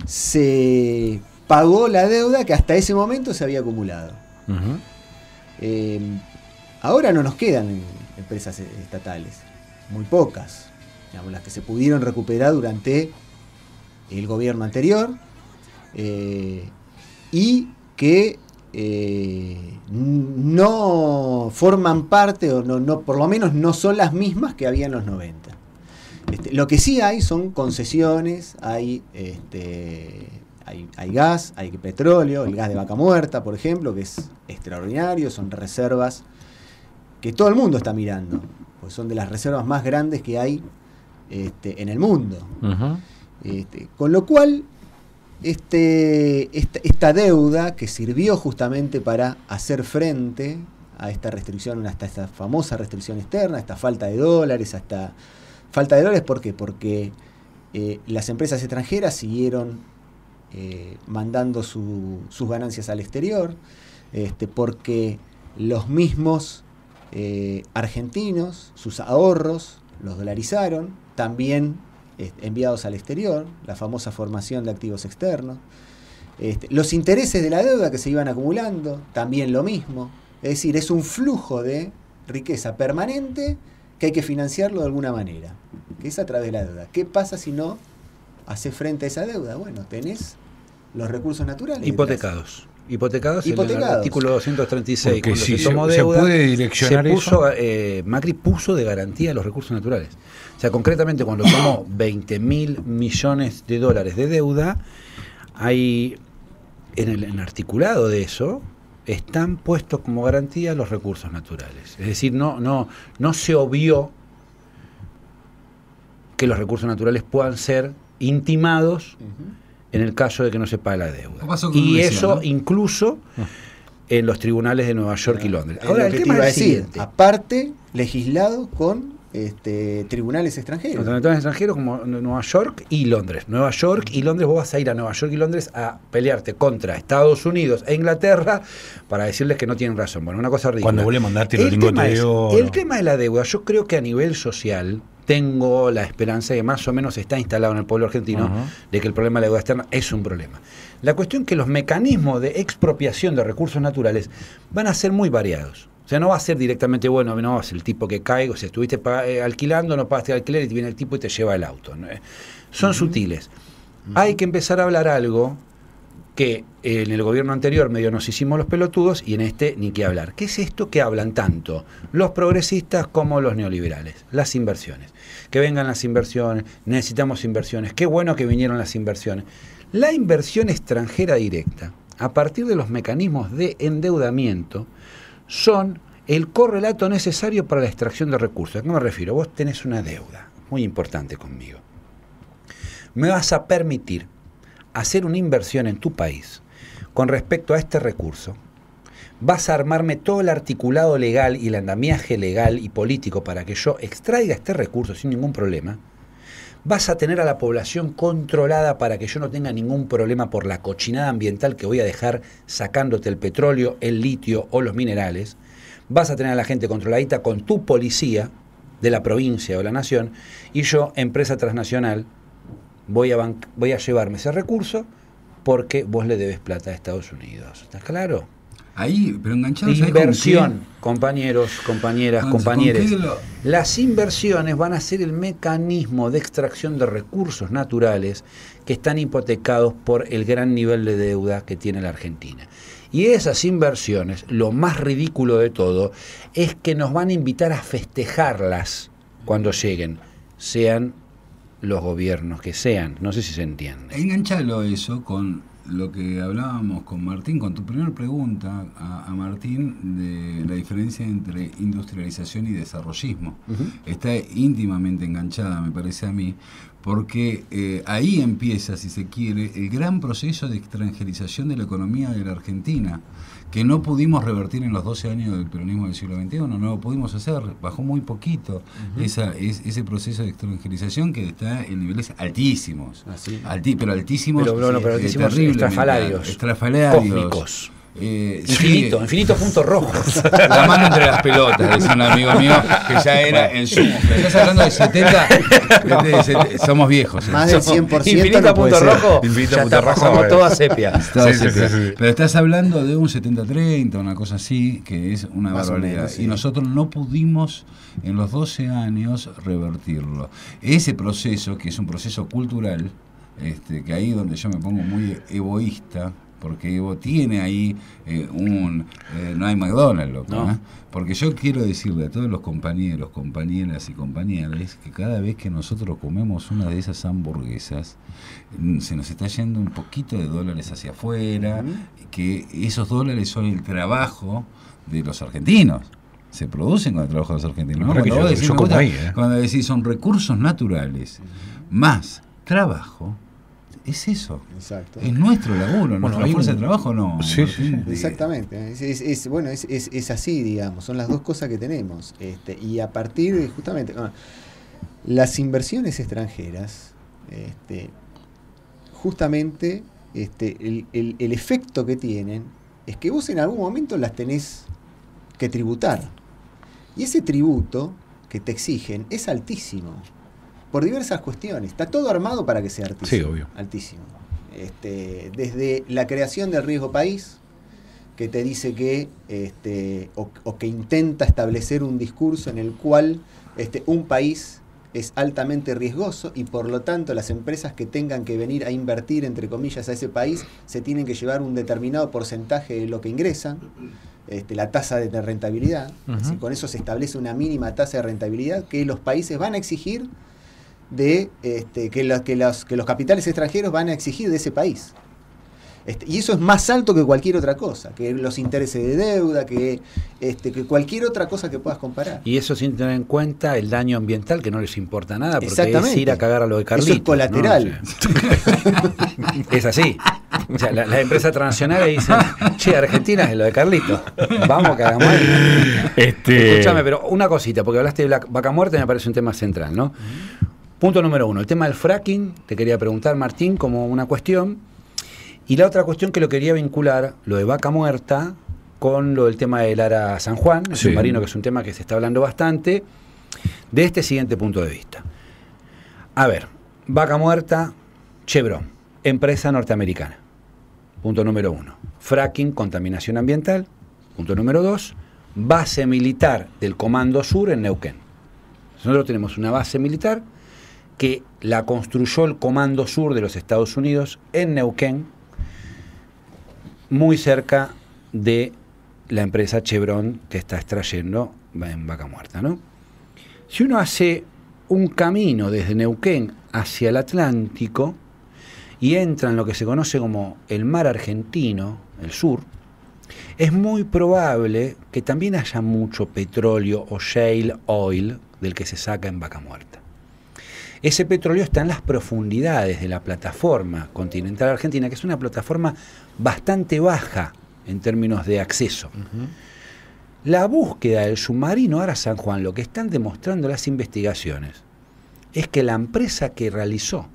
se pagó la deuda que hasta ese momento se había acumulado. Ahora no nos quedan empresas estatales, muy pocas, digamos, las que se pudieron recuperar durante el gobierno anterior, y que no forman parte, o no, por lo menos no son las mismas que había en los 90. Lo que sí hay son concesiones, hay gas, hay petróleo, el gas de Vaca Muerta, por ejemplo, que es extraordinario, son reservas que todo el mundo está mirando, pues son de las reservas más grandes que hay en el mundo. Con lo cual, esta deuda que sirvió justamente para hacer frente a esta restricción, hasta esta famosa restricción externa, esta falta de dólares, ¿por qué? Porque las empresas extranjeras siguieron mandando sus ganancias al exterior, porque los mismos argentinos, sus ahorros los dolarizaron, también enviados al exterior, la famosa formación de activos externos. Los intereses de la deuda que se iban acumulando, también lo mismo. Es decir, es un flujo de riqueza permanente que hay que financiarlo de alguna manera, que es a través de la deuda. ¿Qué pasa si no haces frente a esa deuda? Bueno, tenés los recursos naturales hipotecados. Hipotecados en el artículo 236. Porque cuando si se tomó deuda, se puede direccionar Macri puso de garantía los recursos naturales. O sea, concretamente cuando tomó 20.000 millones de dólares de deuda, hay en el articulado de eso están puestos como garantía los recursos naturales. Es decir, no se obvió que los recursos naturales puedan ser intimados en el caso de que no se pague la deuda. Y eso, ¿no?, incluso en los tribunales de Nueva York y Londres. Ahora, el tema es el siguiente. Aparte, legislado con tribunales extranjeros. Tribunales extranjeros como Nueva York y Londres. Nueva York y Londres, vos vas a ir a Nueva York y Londres a pelearte contra Estados Unidos e Inglaterra para decirles que no tienen razón. Bueno, una cosa ridícula. Cuando vuelve a mandarte los lingotes de oro. El tema de la deuda, yo creo que a nivel social tengo la esperanza de que más o menos está instalado en el pueblo argentino de que el problema de la deuda externa es un problema. La cuestión es que los mecanismos de expropiación de recursos naturales van a ser muy variados. O sea, no va a ser directamente, bueno, no, es el tipo que cae, o sea, estuviste alquilando, no pagaste el alquiler y viene el tipo y te lleva el auto, ¿no? Son sutiles. Hay que empezar a hablar algo que en el gobierno anterior medio nos hicimos los pelotudos y en este ni qué hablar. ¿Qué es esto que hablan tanto los progresistas como los neoliberales? Las inversiones. Que vengan las inversiones, necesitamos inversiones. Qué bueno que vinieron las inversiones. La inversión extranjera directa, a partir de los mecanismos de endeudamiento, son el correlato necesario para la extracción de recursos. ¿A qué me refiero? Vos tenés una deuda muy importante conmigo. Me vas a permitir hacer una inversión en tu país con respecto a este recurso. Vas a armarme todo el articulado legal y el andamiaje legal y político para que yo extraiga este recurso sin ningún problema. Vas a tener a la población controlada para que yo no tenga ningún problema por la cochinada ambiental que voy a dejar sacándote el petróleo, el litio o los minerales. Vas a tener a la gente controladita con tu policía de la provincia o la nación, y yo, empresa transnacional, voy a llevarme ese recurso porque vos le debes plata a Estados Unidos. ¿Está claro? Ahí, pero enganchados. Inversión, compañeros, compañeras, compañeres. Las inversiones van a ser el mecanismo de extracción de recursos naturales que están hipotecados por el gran nivel de deuda que tiene la Argentina. Y esas inversiones, lo más ridículo de todo, es que nos van a invitar a festejarlas cuando lleguen, sean los gobiernos que sean. No sé si se entiende. Enganchalo eso con lo que hablábamos con Martín, con tu primera pregunta a Martín, de la diferencia entre industrialización y desarrollismo. Está íntimamente enganchada, me parece a mí, porque ahí empieza, si se quiere, el gran proceso de extranjerización de la economía de la Argentina, que no pudimos revertir en los 12 años del peronismo del siglo XXI, no lo pudimos hacer, bajó muy poquito ese proceso de extranjerización que está en niveles altísimos, pero altísimos, pero altísimos estrafalarios, cósmicos. Infinito punto rojo. La mano entre las pelotas, dice un amigo mío que ya era el sumo. Estás hablando de 70, somos viejos. Más del 100%. Infinito no punto rojo. Infinito ya punto está rojo, pasando toda sepia. Sí. Pero estás hablando de un 70-30, una cosa así, que es una barbaridad. Menos, sí. Y nosotros no pudimos en los 12 años revertirlo. Ese proceso, que es un proceso cultural, que ahí donde yo me pongo muy egoísta, porque Evo tiene ahí no hay McDonald's, loco, no. Porque yo quiero decirle a todos los compañeros, compañeras y compañeras que cada vez que nosotros comemos una de esas hamburguesas, se nos está yendo un poquito de dólares hacia afuera, que esos dólares son el trabajo de los argentinos. Se producen con el trabajo de los argentinos, ¿no? Cuando decís son recursos naturales más trabajo, es eso. Exacto. Es nuestro laburo, nuestra fuerza de trabajo, no. Sí. Exactamente. Es así, digamos. Son las dos cosas que tenemos. Y a partir de justamente las inversiones extranjeras, justamente el efecto que tienen es que vos en algún momento las tenés que tributar. Y ese tributo que te exigen es altísimo. Por diversas cuestiones. Está todo armado para que sea altísimo. Sí, obvio. Altísimo. Desde la creación del riesgo país, que te dice que, o que intenta establecer un discurso en el cual un país es altamente riesgoso y por lo tanto las empresas que tengan que venir a invertir, entre comillas, a ese país, se tienen que llevar un determinado porcentaje de lo que ingresan, la tasa de rentabilidad. Así, con eso se establece una mínima tasa de rentabilidad que los países van a exigir que los capitales extranjeros van a exigir de ese país. Y eso es más alto que cualquier otra cosa, que los intereses de deuda, que cualquier otra cosa que puedas comparar. Y eso sin tener en cuenta el daño ambiental, que no les importa nada, porque es ir a cagar a lo de Carlitos. Eso es colateral. ¿No? Es así. O sea, las empresas transnacionales dicen, che, Argentina es lo de Carlitos. Vamos que hagamos ahí. Escúchame, pero una cosita, porque hablaste de la vaca muerta, me parece un tema central, ¿no? Punto número 1, el tema del fracking, te quería preguntar, Martín, como una cuestión. Y la otra cuestión que lo quería vincular, lo de vaca muerta, con lo del tema del Ara San Juan, el submarino, que es un tema que se está hablando bastante, de este siguiente punto de vista. A ver, vaca muerta, Chevron, empresa norteamericana. Punto número 1. Fracking, contaminación ambiental. Punto número 2. Base militar del Comando Sur en Neuquén. Nosotros tenemos una base militar que la construyó el Comando Sur de los Estados Unidos en Neuquén, muy cerca de la empresa Chevron que está extrayendo en Vaca Muerta, ¿no? Si uno hace un camino desde Neuquén hacia el Atlántico y entra en lo que se conoce como el mar argentino, el sur, es muy probable que también haya mucho petróleo o shale oil del que se saca en Vaca Muerta. Ese petróleo está en las profundidades de la plataforma continental argentina, que es una plataforma bastante baja en términos de acceso. La búsqueda del submarino Ara San Juan, lo que están demostrando las investigaciones, es que la empresa que realizó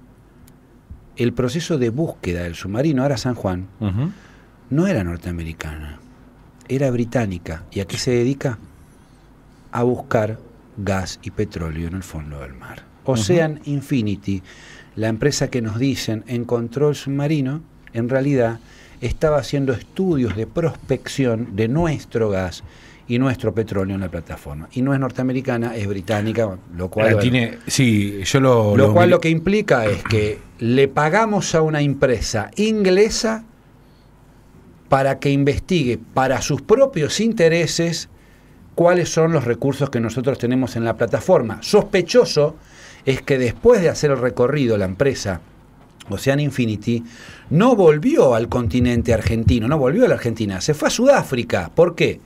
el proceso de búsqueda del submarino Ara San Juan no era norteamericana, era británica. ¿Y a qué se dedica? A buscar gas y petróleo en el fondo del mar. Ocean Infinity, la empresa que nos dicen encontró el submarino, en realidad estaba haciendo estudios de prospección de nuestro gas y nuestro petróleo en la plataforma. Y no es norteamericana, es británica, lo cual lo que implica es que le pagamos a una empresa inglesa para que investigue para sus propios intereses cuáles son los recursos que nosotros tenemos en la plataforma. Sospechoso es que después de hacer el recorrido, la empresa Ocean Infinity no volvió al continente argentino, no volvió a la Argentina, se fue a Sudáfrica. ¿Por qué?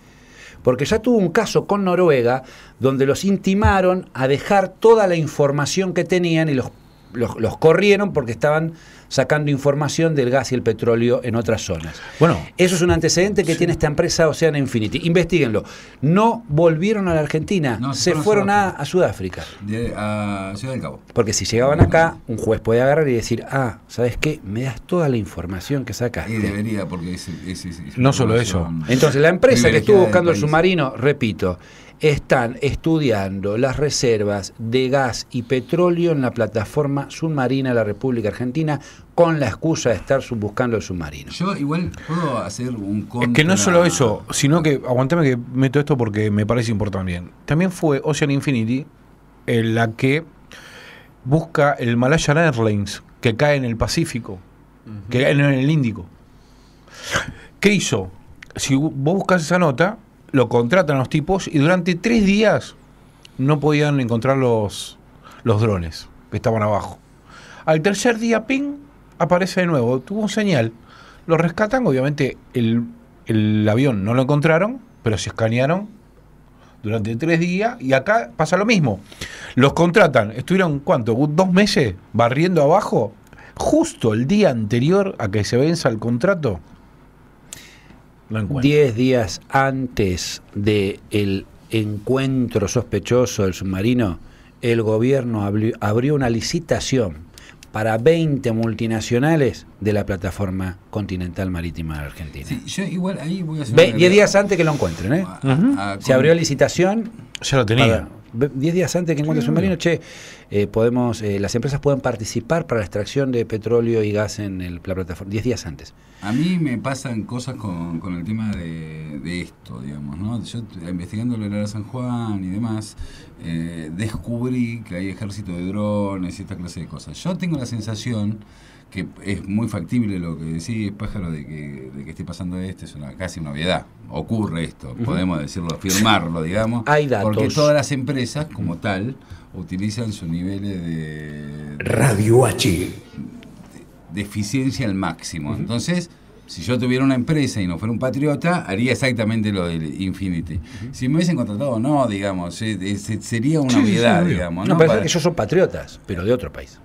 Porque ya tuvo un caso con Noruega donde los intimaron a dejar toda la información que tenían y los corrieron porque estaban sacando información del gas y el petróleo en otras zonas. Bueno, eso es un antecedente que tiene esta empresa Ocean Infinity. Investíguenlo. No volvieron a la Argentina, se fueron a Sudáfrica. A Ciudad del Cabo. Porque si llegaban acá, un juez puede agarrar y decir, ¿sabes qué? Me das toda la información que sacaste. Y debería, porque es no solo eso. Entonces, la empresa que estuvo buscando el submarino, repito, están estudiando las reservas de gas y petróleo en la plataforma submarina de la República Argentina con la excusa de estar buscando el submarino. Yo igual puedo hacer un contra... Es que no solo eso, sino que, aguantame que meto esto porque me parece importante. También fue Ocean Infinity en la que busca el Malayan Airlines, que cae en el Pacífico, que cae en el Índico. ¿Qué hizo? Si vos buscas esa nota, lo contratan a los tipos y durante 3 días no podían encontrar los drones que estaban abajo. Al tercer día, ping, aparece de nuevo, tuvo un señal. Lo rescatan, obviamente el avión no lo encontraron, pero se escanearon durante 3 días y acá pasa lo mismo. Los contratan, estuvieron, ¿cuánto? 2 meses barriendo abajo, justo el día anterior a que se venza el contrato. 10 días antes del encuentro sospechoso del submarino, el gobierno abrió una licitación para 20 multinacionales de la plataforma continental marítima de Argentina. Sí, yo igual ahí voy a hacer 10 días antes que lo encuentren, se abrió licitación. Ya lo tenía. 10 días antes que encuentre el submarino, las empresas pueden participar para la extracción de petróleo y gas en la plataforma. 10 días antes. A mí me pasan cosas con el tema de esto, digamos, ¿no? Yo, investigando el Ara San Juan y demás, descubrí que hay ejército de drones y esta clase de cosas. Yo tengo la sensación que es muy factible lo que decís, Pájaro, de que esté pasando esto, es casi una obviedad. Ocurre esto, podemos decirlo, afirmarlo, digamos. Hay datos. Porque todas las empresas, como tal, utilizan sus niveles de Radio H. De eficiencia al máximo. Entonces, si yo tuviera una empresa y no fuera un patriota, haría exactamente lo del Infinity. Si me hubiesen contratado, no, digamos, sería una obviedad, digamos. No, pero ellos son patriotas, pero de otro país.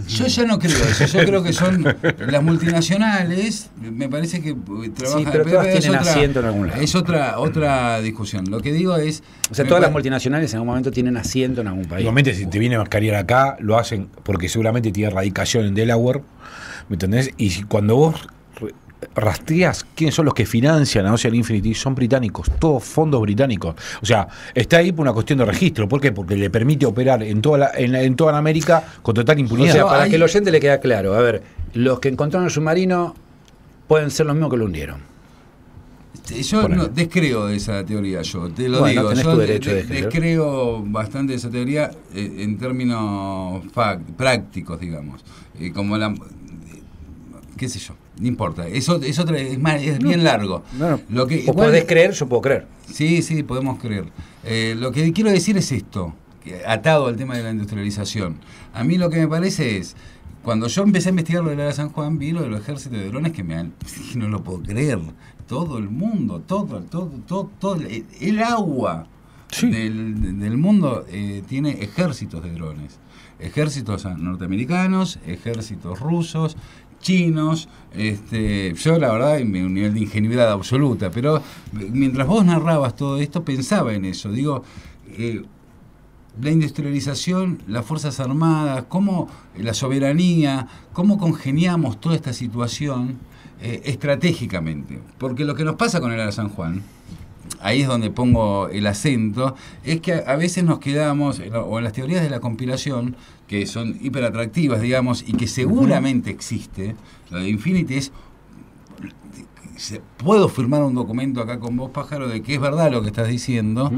Yo ya no creo eso, yo creo que son las multinacionales, me parece que trabajan... Sí, pero todas tienen asiento en algún lado. Es otra discusión. Lo que digo es... O sea, todas las multinacionales en algún momento tienen asiento en algún país. Igualmente, si te viene a mascarear acá, lo hacen porque seguramente tiene radicación en Delaware, ¿me entendés? Y cuando vos rastreas quiénes son los que financian a Ocean Infinity, son británicos, todos fondos británicos. O sea, está ahí por una cuestión de registro. ¿Por qué? Porque le permite operar en toda América con total impunidad. O sea, para que el oyente le quede claro, a ver, los que encontraron el submarino pueden ser los mismos que lo hundieron. Yo no, descreo de esa teoría, yo te lo digo. Tenés Yo tu derecho de descreo bastante de esa teoría en términos prácticos, digamos. Como la. ¿Qué sé yo? No importa. Eso es bien largo. Lo que, vos podés creer, yo puedo creer. Sí, podemos creer. Lo que quiero decir es esto, atado al tema de la industrialización. A mí lo que me parece es. Cuando yo empecé a investigar lo de la San Juan, vi lo de los ejércitos de drones que no lo puedo creer. Todo el mundo, todo el agua del mundo tiene ejércitos de drones. Ejércitos norteamericanos, ejércitos rusos, chinos. Yo la verdad hay un nivel de ingenuidad absoluta, pero mientras vos narrabas todo esto pensaba en eso. Digo, la industrialización, las Fuerzas Armadas, cómo la soberanía, cómo congeniamos toda esta situación estratégicamente. Porque lo que nos pasa con el Ara San Juan, ahí es donde pongo el acento, es que a veces nos quedamos, o en las teorías de la conspiración, que son hiperatractivas, digamos, y que seguramente existe, lo de Infinity es... Puedo firmar un documento acá con vos, Pájaro, de que es verdad lo que estás diciendo,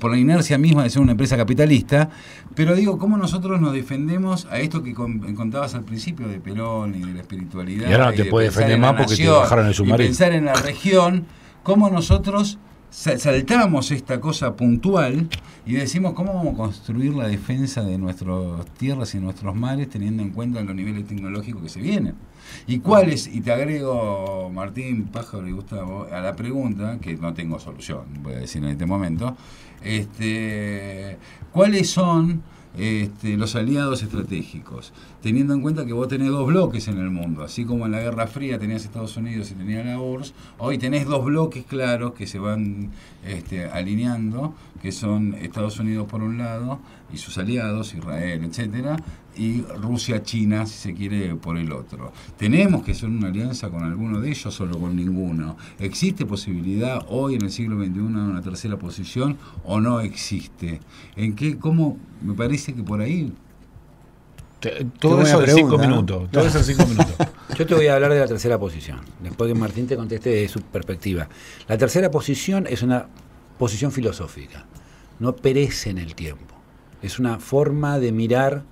por la inercia misma de ser una empresa capitalista, pero digo, ¿cómo nosotros nos defendemos a esto que contabas al principio de Perón y de la espiritualidad? Y ahora no te puedes defender más porque te bajaron el submarino. Y pensar en la región, cómo nosotros saltamos esta cosa puntual y decimos cómo vamos a construir la defensa de nuestras tierras y nuestros mares teniendo en cuenta los niveles tecnológicos que se vienen. ¿Y cuáles? Y te agrego, Martín, Pájaro y Gustavo, a la pregunta, que no tengo solución, voy a decir en este momento, ¿cuáles son los aliados estratégicos? Teniendo en cuenta que vos tenés dos bloques en el mundo, así como en la Guerra Fría tenías Estados Unidos y tenías la URSS, hoy tenés dos bloques claros que se van alineando, que son Estados Unidos por un lado y sus aliados, Israel, etcétera, y Rusia, China, si se quiere, por el otro. ¿Tenemos que hacer una alianza con alguno de ellos o solo con ninguno? ¿Existe posibilidad hoy en el siglo XXI de una tercera posición o no existe? ¿Cómo? Me parece que por ahí... Todo eso de 5 minutos. Todo eso de 5 minutos. Yo te voy a hablar de la tercera posición, después que Martín te conteste de su perspectiva. La tercera posición es una posición filosófica, no perece en el tiempo. Es una forma de mirar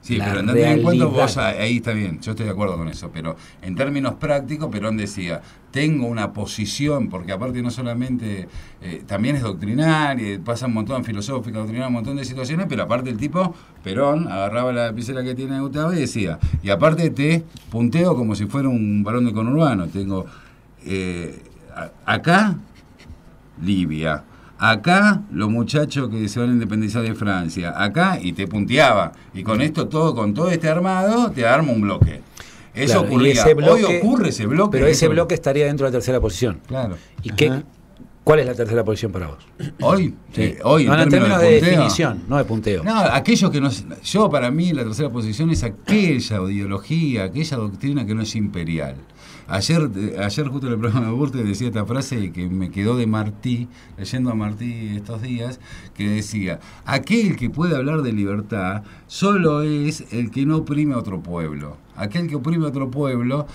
la pero andando en cuenta vos, ahí está bien, yo estoy de acuerdo con eso, pero en términos prácticos, Perón decía, tengo una posición, porque aparte no solamente, también es doctrinaria, pasa un montón filosófica, doctrinaria, un montón de situaciones, pero aparte el tipo, Perón, agarraba la lapicera que tiene Gustavo y decía, y aparte te punteo como si fuera un varón de conurbano, tengo acá, Libia, acá los muchachos que se van a independizar de Francia, acá, y te punteaba, y con esto todo, con todo este armado, te arma un bloque. Eso claro, ocurría. Hoy ocurre ese bloque. Pero ese bloque estaría dentro de la tercera posición. Claro. ¿Y cuál es la tercera posición para vos? Hoy, hoy en términos de definición, no de punteo. No, aquello que no es, yo para mí la tercera posición es aquella ideología, aquella doctrina que no es imperial. Ayer justo en el programa de Burte decía esta frase que me quedó de Martí, leyendo a Martí estos días, que decía, aquel que puede hablar de libertad solo es el que no oprime a otro pueblo. Aquel que oprime a otro pueblo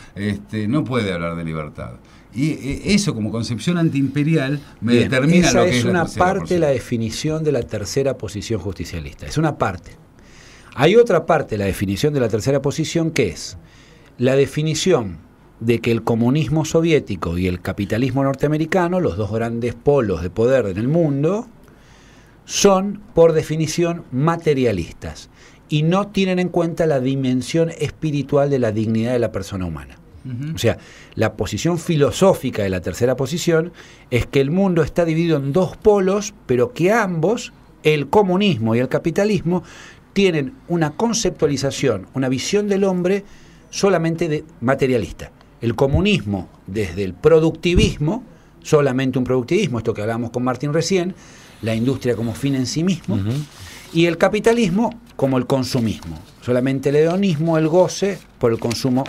no puede hablar de libertad. Y eso como concepción antiimperial me determina lo que es la tercera posición. Esa es una parte de la definición de la tercera posición justicialista. Es una parte. Hay otra parte de la definición de la tercera posición que es la definición de que el comunismo soviético y el capitalismo norteamericano, los dos grandes polos de poder en el mundo, son por definición materialistas y no tienen en cuenta la dimensión espiritual de la dignidad de la persona humana. O sea, la posición filosófica de la tercera posición es que el mundo está dividido en dos polos, pero que ambos, el comunismo y el capitalismo, tienen una conceptualización, una visión del hombre solamente materialista. El comunismo desde el productivismo, solamente un productivismo, esto que hablábamos con Martín recién, la industria como fin en sí mismo, y el capitalismo como el consumismo, solamente el hedonismo, el goce por el consumo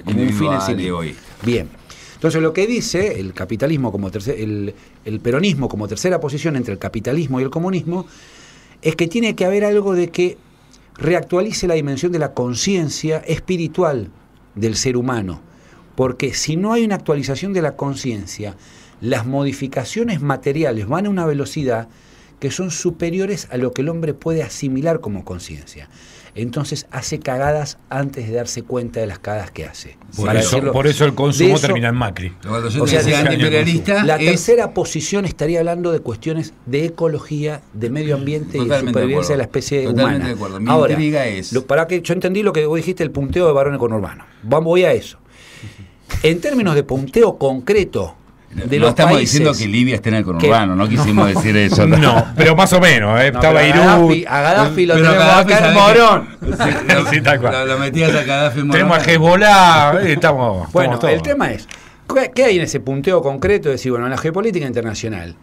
como un fin en sí mismo. Bien, entonces lo que dice el capitalismo como el peronismo como tercera posición entre el capitalismo y el comunismo es que tiene que haber algo de que reactualice la dimensión de la conciencia espiritual del ser humano. Porque si no hay una actualización de la conciencia, las modificaciones materiales van a una velocidad que son superiores a lo que el hombre puede asimilar como conciencia. Entonces hace cagadas antes de darse cuenta de las cagadas que hace. Por eso el consumo termina en Macri. Cuando yo decía antiimperialista, la tercera posición estaría hablando de cuestiones de ecología, de medio ambiente y de supervivencia de la especie humana. De acuerdo. Mi Ahora, intriga es... para que yo entendí lo que vos dijiste, el punteo de varones conurbanos. Voy a eso. En términos de punteo concreto, de no los estamos países diciendo que Libia esté en el conurbano, no quisimos decir eso. No, pero más o menos, estaba Beirut. A Gaddafi lo Pero tenemos Gaddafi, acá en ¿sabés Morón. Sí, tal cual. Lo metías a Gaddafi en Morón. Tenemos a Hezbollah, estamos Bueno, todos. el tema es, ¿qué hay en ese punteo concreto? Es decir, bueno, en la geopolítica internacional,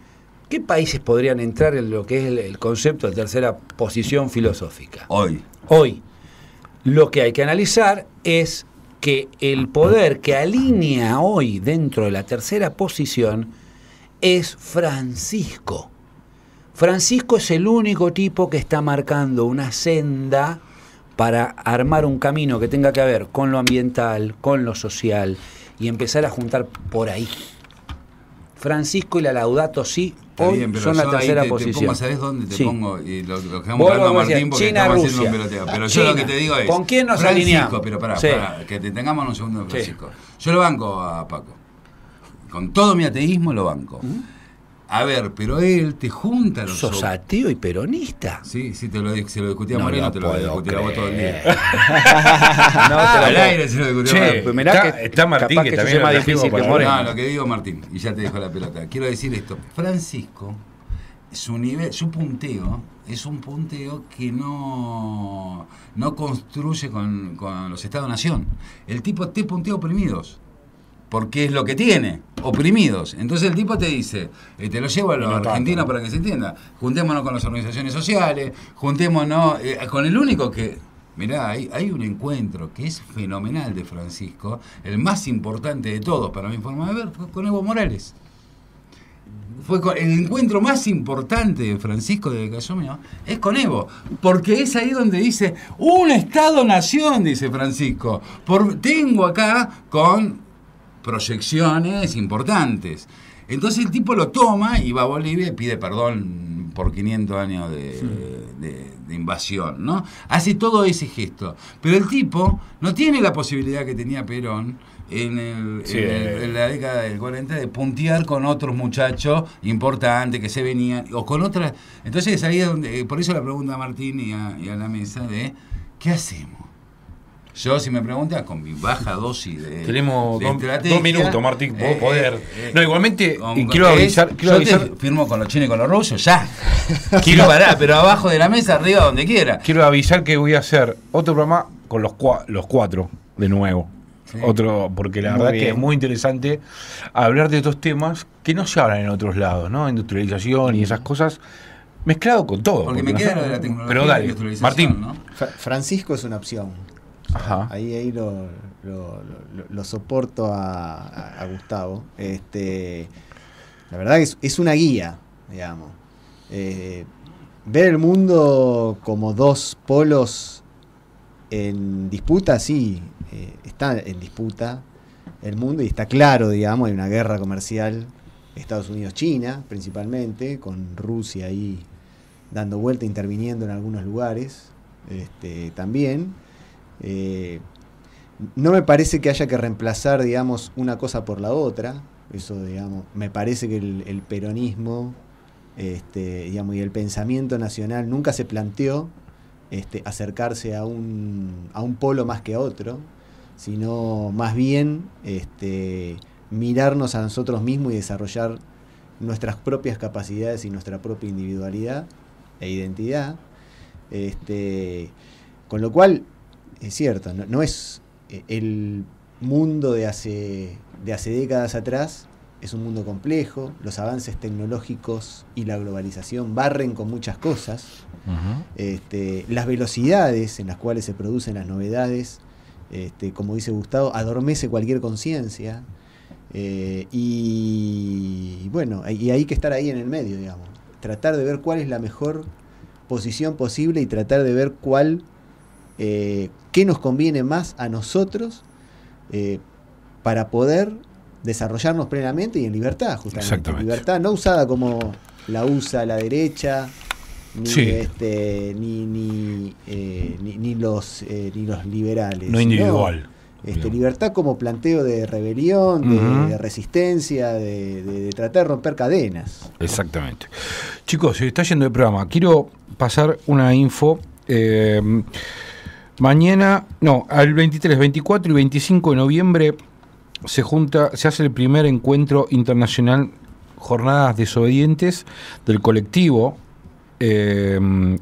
¿qué países podrían entrar en lo que es el concepto de tercera posición filosófica? Hoy. Hoy, lo que hay que analizar es que el poder que alinea hoy dentro de la tercera posición es Francisco. Francisco es el único tipo que está marcando una senda para armar un camino que tenga que ver con lo ambiental, con lo social y empezar a juntar por ahí. Francisco y la Laudato Si hoy bien, son la tercera posición. ¿Sabés dónde te Sí. pongo? Y lo dejamos Vos hablando a vos decías, Martín porque China, estamos haciendo Rusia. un peloteo. Pero China. yo lo que te digo es... ¿Con quién nos Francisco, alineamos? pero pará, Sí. que te tengamos un segundo de Francisco. Yo lo banco a Paco. Con todo mi ateísmo lo banco. A ver, pero él te junta los... ¿Sos ateo y peronista? Sí, se lo discutía a No Moreno, lo te lo puedo discutía a vos todo el día. creer. No, Al aire se lo discutía a Che, Moreno. Pues mirá está Martín, capaz que yo también soy más es difícil relativo que para- Moreno. No, lo que digo Martín, y ya te dejo la pelota. Quiero decir esto, Francisco, su punteo es un punteo que no construye con los Estados-Nación. El tipo te puntea oprimidos, porque es lo que tiene, oprimidos. Entonces el tipo te dice, te lo llevo a los argentinos para que se entienda, juntémonos con las organizaciones sociales, juntémonos con el único que... Mirá, hay un encuentro que es fenomenal de Francisco, el más importante de todos para mi forma de ver, fue con Evo Morales. Fue el encuentro más importante de Francisco desde que asumió, es con Evo, porque es ahí donde dice, un Estado-nación, dice Francisco, tengo acá con proyecciones importantes. Entonces el tipo lo toma y va a Bolivia y pide perdón por 500 años de invasión, ¿no? Hace todo ese gesto. Pero el tipo no tiene la posibilidad que tenía Perón en la década del 40 de puntear con otros muchachos importantes que se venían, o con otras... Entonces ahí es donde, por eso la pregunta a Martín y a la mesa de ¿qué hacemos? Yo, si me preguntas, con mi baja dosis de Tenemos de 2 estrategia, minutos, Martín, vos poder. No, igualmente, con- quiero avisar. yo te firmo con los chinos y con los rusos, ya. Quiero parar, pero abajo de la mesa, arriba, donde quiera. Quiero avisar que voy a hacer otro programa con los cuatro de nuevo. Sí. Otro, porque la Muy verdad bien. que es muy interesante hablar de estos temas que no se hablan en otros lados, ¿no? Industrialización y esas cosas, mezclado con todo. Porque me no queda sé- lo de la tecnología. Pero y la dale, industrialización, Martín. ¿no? Francisco es una opción. Ajá. Ahí lo soporto a Gustavo. La verdad que es una guía, digamos. Ver el mundo como dos polos en disputa, sí, está en disputa el mundo y está claro, digamos, hay una guerra comercial Estados Unidos-China, principalmente, con Rusia ahí dando vuelta, interviniendo en algunos lugares, también. No me parece que haya que reemplazar, digamos, una cosa por la otra. Eso, digamos, me parece que el peronismo, digamos, y el pensamiento nacional nunca se planteó acercarse a un polo más que a otro, sino más bien mirarnos a nosotros mismos y desarrollar nuestras propias capacidades y nuestra propia individualidad e identidad. Con lo cual, es cierto, no es el mundo de hace décadas atrás, es un mundo complejo, los avances tecnológicos y la globalización barren con muchas cosas, las velocidades en las cuales se producen las novedades, como dice Gustavo, adormece cualquier conciencia, y bueno, y hay que estar ahí en el medio, digamos, tratar de ver cuál es la mejor posición posible y tratar de ver qué nos conviene más a nosotros para poder desarrollarnos plenamente y en libertad, justamente. Exactamente. Libertad no usada como la usa la derecha, ni Sí. ni los liberales. No individual. Libertad como planteo de rebelión, Ujú. de resistencia, de tratar de romper cadenas. Exactamente. Chicos, se está yendo el programa. Quiero pasar una info. Mañana, no, al 23, 24 y 25 de noviembre se hace el primer encuentro internacional Jornadas Desobedientes del colectivo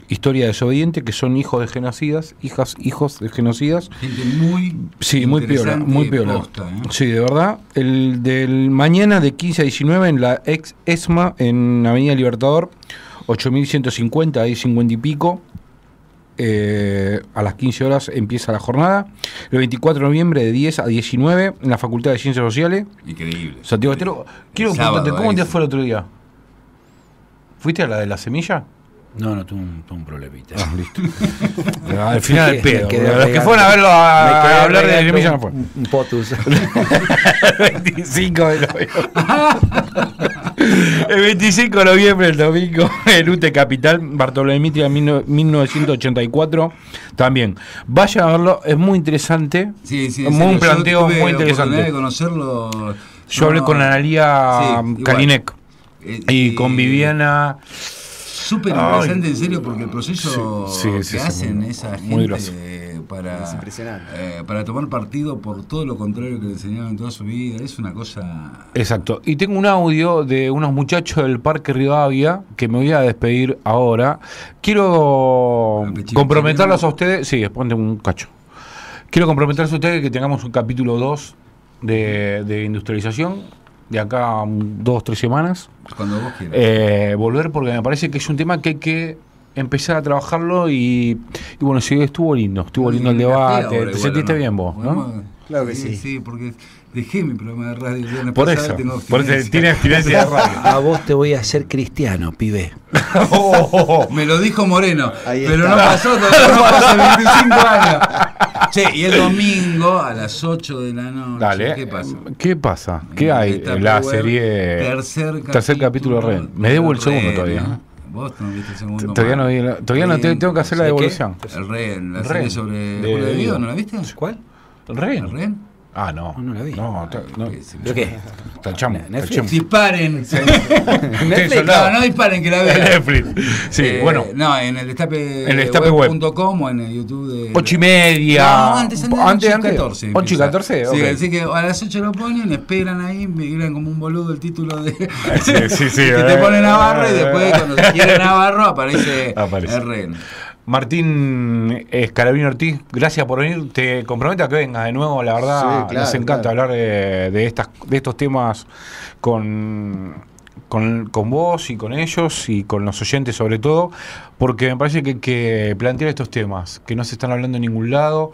Historia Desobediente, que son hijos de genocidas, hijos de genocidas. Gente muy Sí, muy piola, interesante, muy piola. posta, ¿eh? Sí, de verdad. El del mañana de 15 a 19 en la ex ESMA, en Avenida Libertador, 8150, ahí 50 y pico. A las 15 horas empieza la jornada. El 24 de noviembre de 10 a 19 en la Facultad de Ciencias Sociales. Increíble. Santiago Estero. Quiero Sábado, preguntarte, ¿cómo te ahí. fue el otro día? ¿Fuiste a la de la semilla? No, tuve un problemita. Listo. Al final el pedo. Me quedé Los que regando. fueron a verlo Me quedé a hablar de regando semilla no fue. un potus. El 25 de noviembre. El 25 de noviembre, el domingo, en UTE Capital, Bartolomé Mitre, 1984. También. Vayan a verlo, es muy interesante. Sí, sí, un serio, planteo yo tuve muy la oportunidad interesante. de conocerlo. Yo hablé con Analía Sí, igual. Kalinek y con Viviana. Súper interesante, en serio, porque el proceso Sí, sí, que sí, hacen muy- esa muy grosso. gente Es para, impresionante. para tomar partido por todo lo contrario que le enseñaron toda su vida, es una cosa... Exacto. Y tengo un audio de unos muchachos del Parque Rivadavia que me voy a despedir ahora. Quiero comprometerlos a ustedes. Sí, ponte un cacho. Quiero comprometerlos a ustedes que tengamos un capítulo 2 de industrialización de acá a 2-3 semanas. Cuando vos quieras. Volver porque me parece que es un tema que hay que empezar a trabajarlo y bueno, sí, estuvo lindo el debate. ¿Te sentiste bien vos? ¿No? Claro que sí. Sí, porque dejé mi programa de radio el viernes Por pasado, eso, tengo por eso abstinencia. tiene abstinencia de radio. A vos te voy a hacer cristiano, pibe. Me lo dijo Moreno, Ahí pero está. no pasó, todavía no pasa 25 años. Che, y el domingo a las 8 de la noche, Dale. ¿qué pasa? ¿Qué pasa? En ¿Qué hay? Destape La Web, serie. tercer capítulo de Ren. Me debo el segundo todavía. ¿no? Vos no viste el segundo. Todavía no vi todavía no Ren, tengo que hacer la ¿de qué? devolución. El Ren, la Ren. serie sobre De Julio de Vido. Vido, ¿no la viste? ¿Cuál? ¿El Ren? ¿El Ren? Ah, no. No la vi. No, no. ¿Pero qué? Tachamos. Netflix. tachemos. Disparen. Netflix, No, no disparen, que la vean. Netflix. Sí, bueno. No, en el destape, En el destapeweb.com o en el YouTube de... 8:30. No, antes, 14. 8 y 14. Sí, ok. así que a las 8 lo ponen, esperan ahí, me miran como un boludo el título de... Sí. que te pone Navarro y después cuando se quiere Navarro aparece Aparece. el Ren. Martín Escalabrini Ortiz, gracias por venir. Te comprometo a que vengas de nuevo. La verdad, Sí, claro, nos encanta claro. hablar de estos temas con vos y con ellos y con los oyentes sobre todo, porque me parece que hay que plantear estos temas que no se están hablando en ningún lado,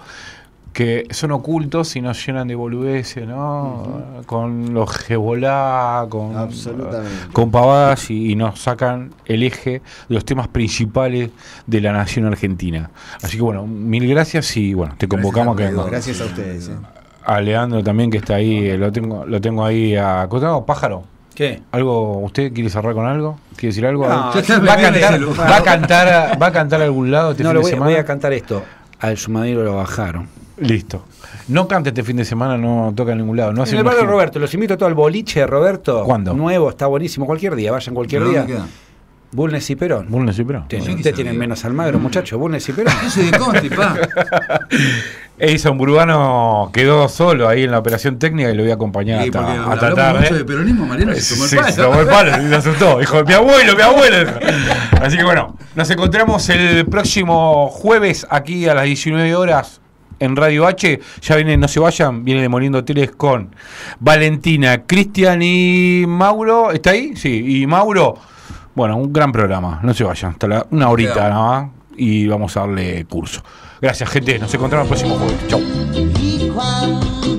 que son ocultos y nos llenan de boludeces, ¿no? Con los Hezbollah, Absolutamente. con pavadas y nos sacan el eje de los temas principales de la nación argentina. Así que bueno, mil gracias y bueno, te convocamos a que vengas. Gracias a ustedes. A Leandro también que está ahí, lo tengo ahí acotado. Pájaro, ¿Qué? ¿algo? ¿Usted quiere cerrar con algo? ¿Quiere decir algo? No, Ya está, ¿Va a me cantar, el celular. va a cantar a algún lado este No, fin lo de semana? voy a cantar esto. Al Sumadero lo bajaron. Listo. No cante este fin de semana, no toca en ningún lado. No hace En el una barrio gira. Roberto, los invito a todo al boliche de Roberto. ¿Cuándo? Nuevo, está buenísimo. Cualquier día, vayan cualquier ¿Pero día. dónde queda? Bulnes y Perón. Bulnes y Perón. Ustedes Bueno, ustedes tienen menos Almagro, muchachos. Bulnes y Perón. Yo soy de Conti, pa. Edison Burbano quedó solo ahí en la operación técnica y lo voy a acompañar Sí, porque hasta hablamos tarde. mucho de peronismo, Mariano se tomó el Sí, palo. se tomó el palo y se asustó. Dijo, mi abuelo. Así que bueno, nos encontramos el próximo jueves aquí a las 19 horas en Radio H. Ya viene, no se vayan, viene Demoliendo Hoteles con Valentina, Cristian y Mauro. ¿Está ahí? Sí, y Mauro. Bueno, un gran programa. No se vayan, hasta una horita Quedamos. nada más y vamos a darle curso. Gracias, gente. Nos encontramos el próximo jueves. Chau. Y cuando